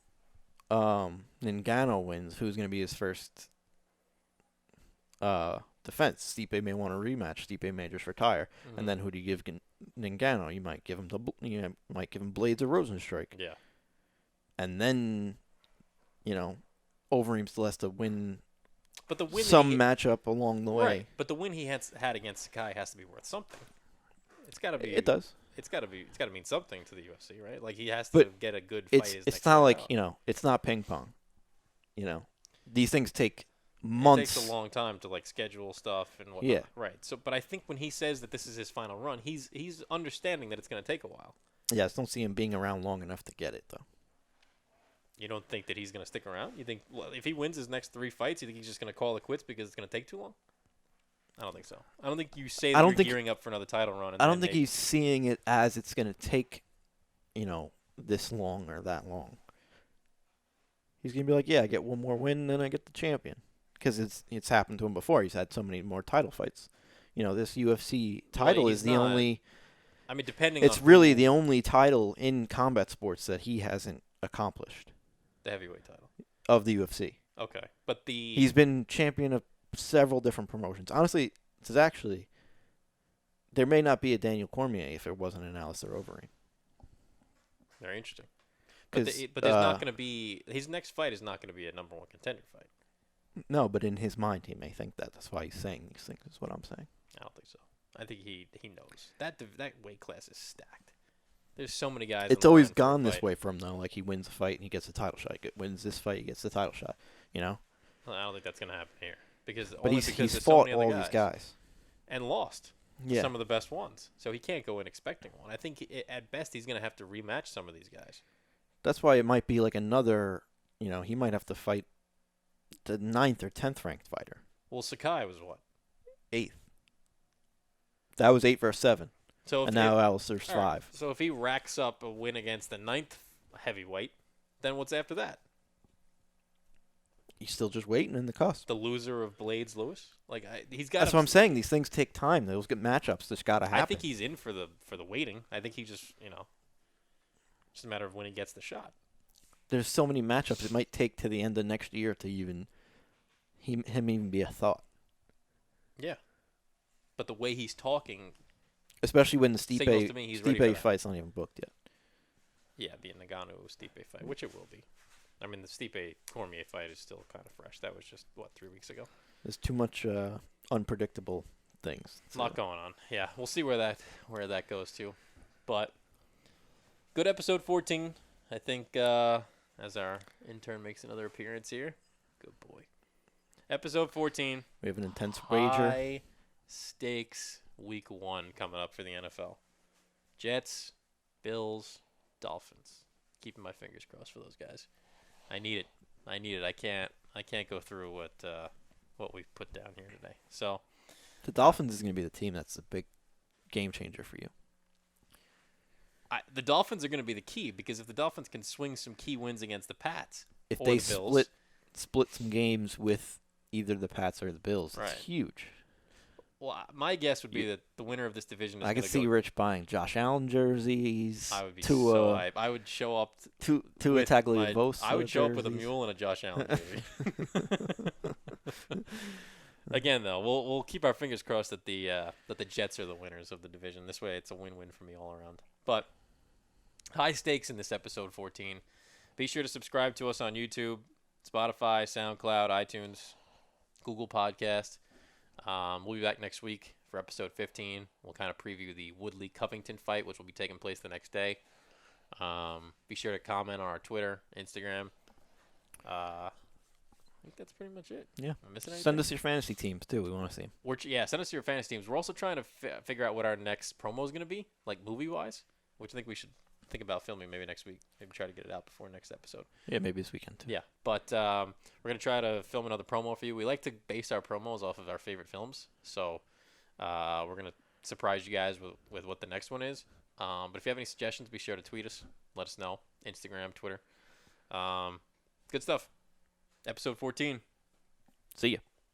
Speaker 1: Ngannou wins, who's going to be his first defense? Stipe may want a rematch. Stipe may just retire.
Speaker 2: Mhm.
Speaker 1: And then who do you give Ngannou? You might give him might give him Blades or Rosenstrike.
Speaker 2: Yeah.
Speaker 1: And then, Overeem still has to win
Speaker 2: But the win
Speaker 1: some
Speaker 2: that he,
Speaker 1: matchup along the way.
Speaker 2: right. But the win he had against Sakai has to be worth something. It's got to be.
Speaker 1: It does.
Speaker 2: It's got to mean something to the UFC, right? Like he has to
Speaker 1: But
Speaker 2: get a good fight.
Speaker 1: It's
Speaker 2: his
Speaker 1: it's
Speaker 2: next
Speaker 1: not
Speaker 2: fight
Speaker 1: like,
Speaker 2: out.
Speaker 1: it's not ping pong. These things take months.
Speaker 2: It takes a long time to like schedule stuff and whatnot.
Speaker 1: Yeah.
Speaker 2: Right. So, but I think when he says that this is his final run, he's understanding that it's going to take a while.
Speaker 1: Yeah, I just don't see him being around long enough to get it, though.
Speaker 2: You don't think that he's going to stick around? You think if he wins his next 3 fights, you think he's just going to call it quits because it's going to take too long? I don't think so. I don't think you say that you're gearing up for another title run. And
Speaker 1: I don't
Speaker 2: then
Speaker 1: think he's seeing it as it's going to take, this long or that long. He's going to be like, yeah, I get one more win, then I get the champion. Because it's happened to him before. He's had so many more title fights. This UFC title
Speaker 2: he's
Speaker 1: is the
Speaker 2: not-
Speaker 1: only.
Speaker 2: I mean, depending
Speaker 1: It's
Speaker 2: on
Speaker 1: really
Speaker 2: who-
Speaker 1: the only title in combat sports that he hasn't accomplished
Speaker 2: the heavyweight title.
Speaker 1: of the UFC.
Speaker 2: Okay, but the
Speaker 1: He's been champion of several different promotions. Honestly, there may not be a Daniel Cormier if it wasn't an Alistair Overeem.
Speaker 2: very interesting. But,
Speaker 1: 'Cause,
Speaker 2: but there's not going to be his next fight is not going to be a number 1 contender fight.
Speaker 1: No, but in his mind, he may think that. That's why he's saying these things. Is what I'm saying.
Speaker 2: I don't think so. I think he knows that weight class is stacked. There's so many guys.
Speaker 1: It's always gone this way for him, though. Like, he wins a fight and he gets a title shot. He wins this fight, he gets the title shot.
Speaker 2: Well, I don't think that's going to happen here because
Speaker 1: But he's
Speaker 2: there's
Speaker 1: fought
Speaker 2: so many
Speaker 1: all
Speaker 2: other
Speaker 1: these guys.
Speaker 2: and lost
Speaker 1: Yeah.
Speaker 2: some of the best ones. So he can't go in expecting one. I think at best he's going to have to rematch some of these guys.
Speaker 1: That's why it might be like another. He might have to fight the 9th or 10th ranked fighter.
Speaker 2: Well, Sakai was what?
Speaker 1: 8th. That was 8 versus 7.
Speaker 2: So if
Speaker 1: And now Alistair's
Speaker 2: all right,
Speaker 1: 5.
Speaker 2: So if he racks up a win against the 9th heavyweight, then what's after that?
Speaker 1: He's still just waiting in the cusp.
Speaker 2: The loser of Blades Lewis? Like he's got.
Speaker 1: That's what I'm saying. These things take time. Those get matchups. That's got to happen.
Speaker 2: I think he's in for the waiting. I think he just just a matter of when he gets the shot.
Speaker 1: There's so many matchups. It might take to the end of next year to him even be a thought.
Speaker 2: Yeah. But the way he's talking,
Speaker 1: Especially when the
Speaker 2: signals to me he's ready for
Speaker 1: Stipe
Speaker 2: that.
Speaker 1: fight's not even booked yet.
Speaker 2: Yeah, the Ngannou-Stipe fight, which it will be. I mean, the Stipe-Cormier fight is still kind of fresh. That was just, 3 weeks ago?
Speaker 1: There's too much unpredictable things.
Speaker 2: A lot going on. Yeah, we'll see where that goes to. But good episode 14. I think as our intern makes another appearance here. Good boy. Episode 14.
Speaker 1: We have an intense wager.
Speaker 2: High stakes week 1 coming up for the NFL. Jets, Bills, Dolphins. Keeping my fingers crossed for those guys. I need it. I can't go through what we've put down here today. So
Speaker 1: The Dolphins is going to be the team that's a big game changer for you.
Speaker 2: the Dolphins are going to be the key because if the Dolphins can swing some key wins against the Pats
Speaker 1: If
Speaker 2: or
Speaker 1: they
Speaker 2: the Bills,
Speaker 1: split some games with either the Pats or the Bills,
Speaker 2: Right.
Speaker 1: it's huge.
Speaker 2: well, my guess would be that the winner of this division is
Speaker 1: I
Speaker 2: going
Speaker 1: could
Speaker 2: to
Speaker 1: see
Speaker 2: go.
Speaker 1: Rich buying Josh Allen jerseys.
Speaker 2: I would be
Speaker 1: Tua,
Speaker 2: so hype. I would show up.
Speaker 1: Tua
Speaker 2: with
Speaker 1: Tagovailoa
Speaker 2: I would show up with a
Speaker 1: jerseys.
Speaker 2: mule and a Josh Allen jersey. Again, though, we'll keep our fingers crossed that the Jets are the winners of the division. This way, it's a win-win for me all around. But high stakes in this episode 14. Be sure to subscribe to us on YouTube, Spotify, SoundCloud, iTunes. Google Podcast. We'll be back next week for episode 15. We'll kind of preview the Woodley Covington fight, which will be taking place the next day. Be sure to comment on our Twitter, Instagram. I think that's pretty much it.
Speaker 1: Yeah.
Speaker 2: Am I missing anything?
Speaker 1: Send us your fantasy teams too. We want to see them.
Speaker 2: Send us your fantasy teams. We're also trying to figure out what our next promo is going to be, like movie-wise, which I think we should think about filming maybe next week. Maybe try to get it out before next episode.
Speaker 1: Yeah, maybe this weekend too.
Speaker 2: Yeah, but we're going to try to film another promo for you. We like to base our promos off of our favorite films, so we're going to surprise you guys with what the next one is. But if you have any suggestions, be sure to tweet us. Let us know. Instagram, Twitter. Good stuff. Episode 14.
Speaker 1: See ya.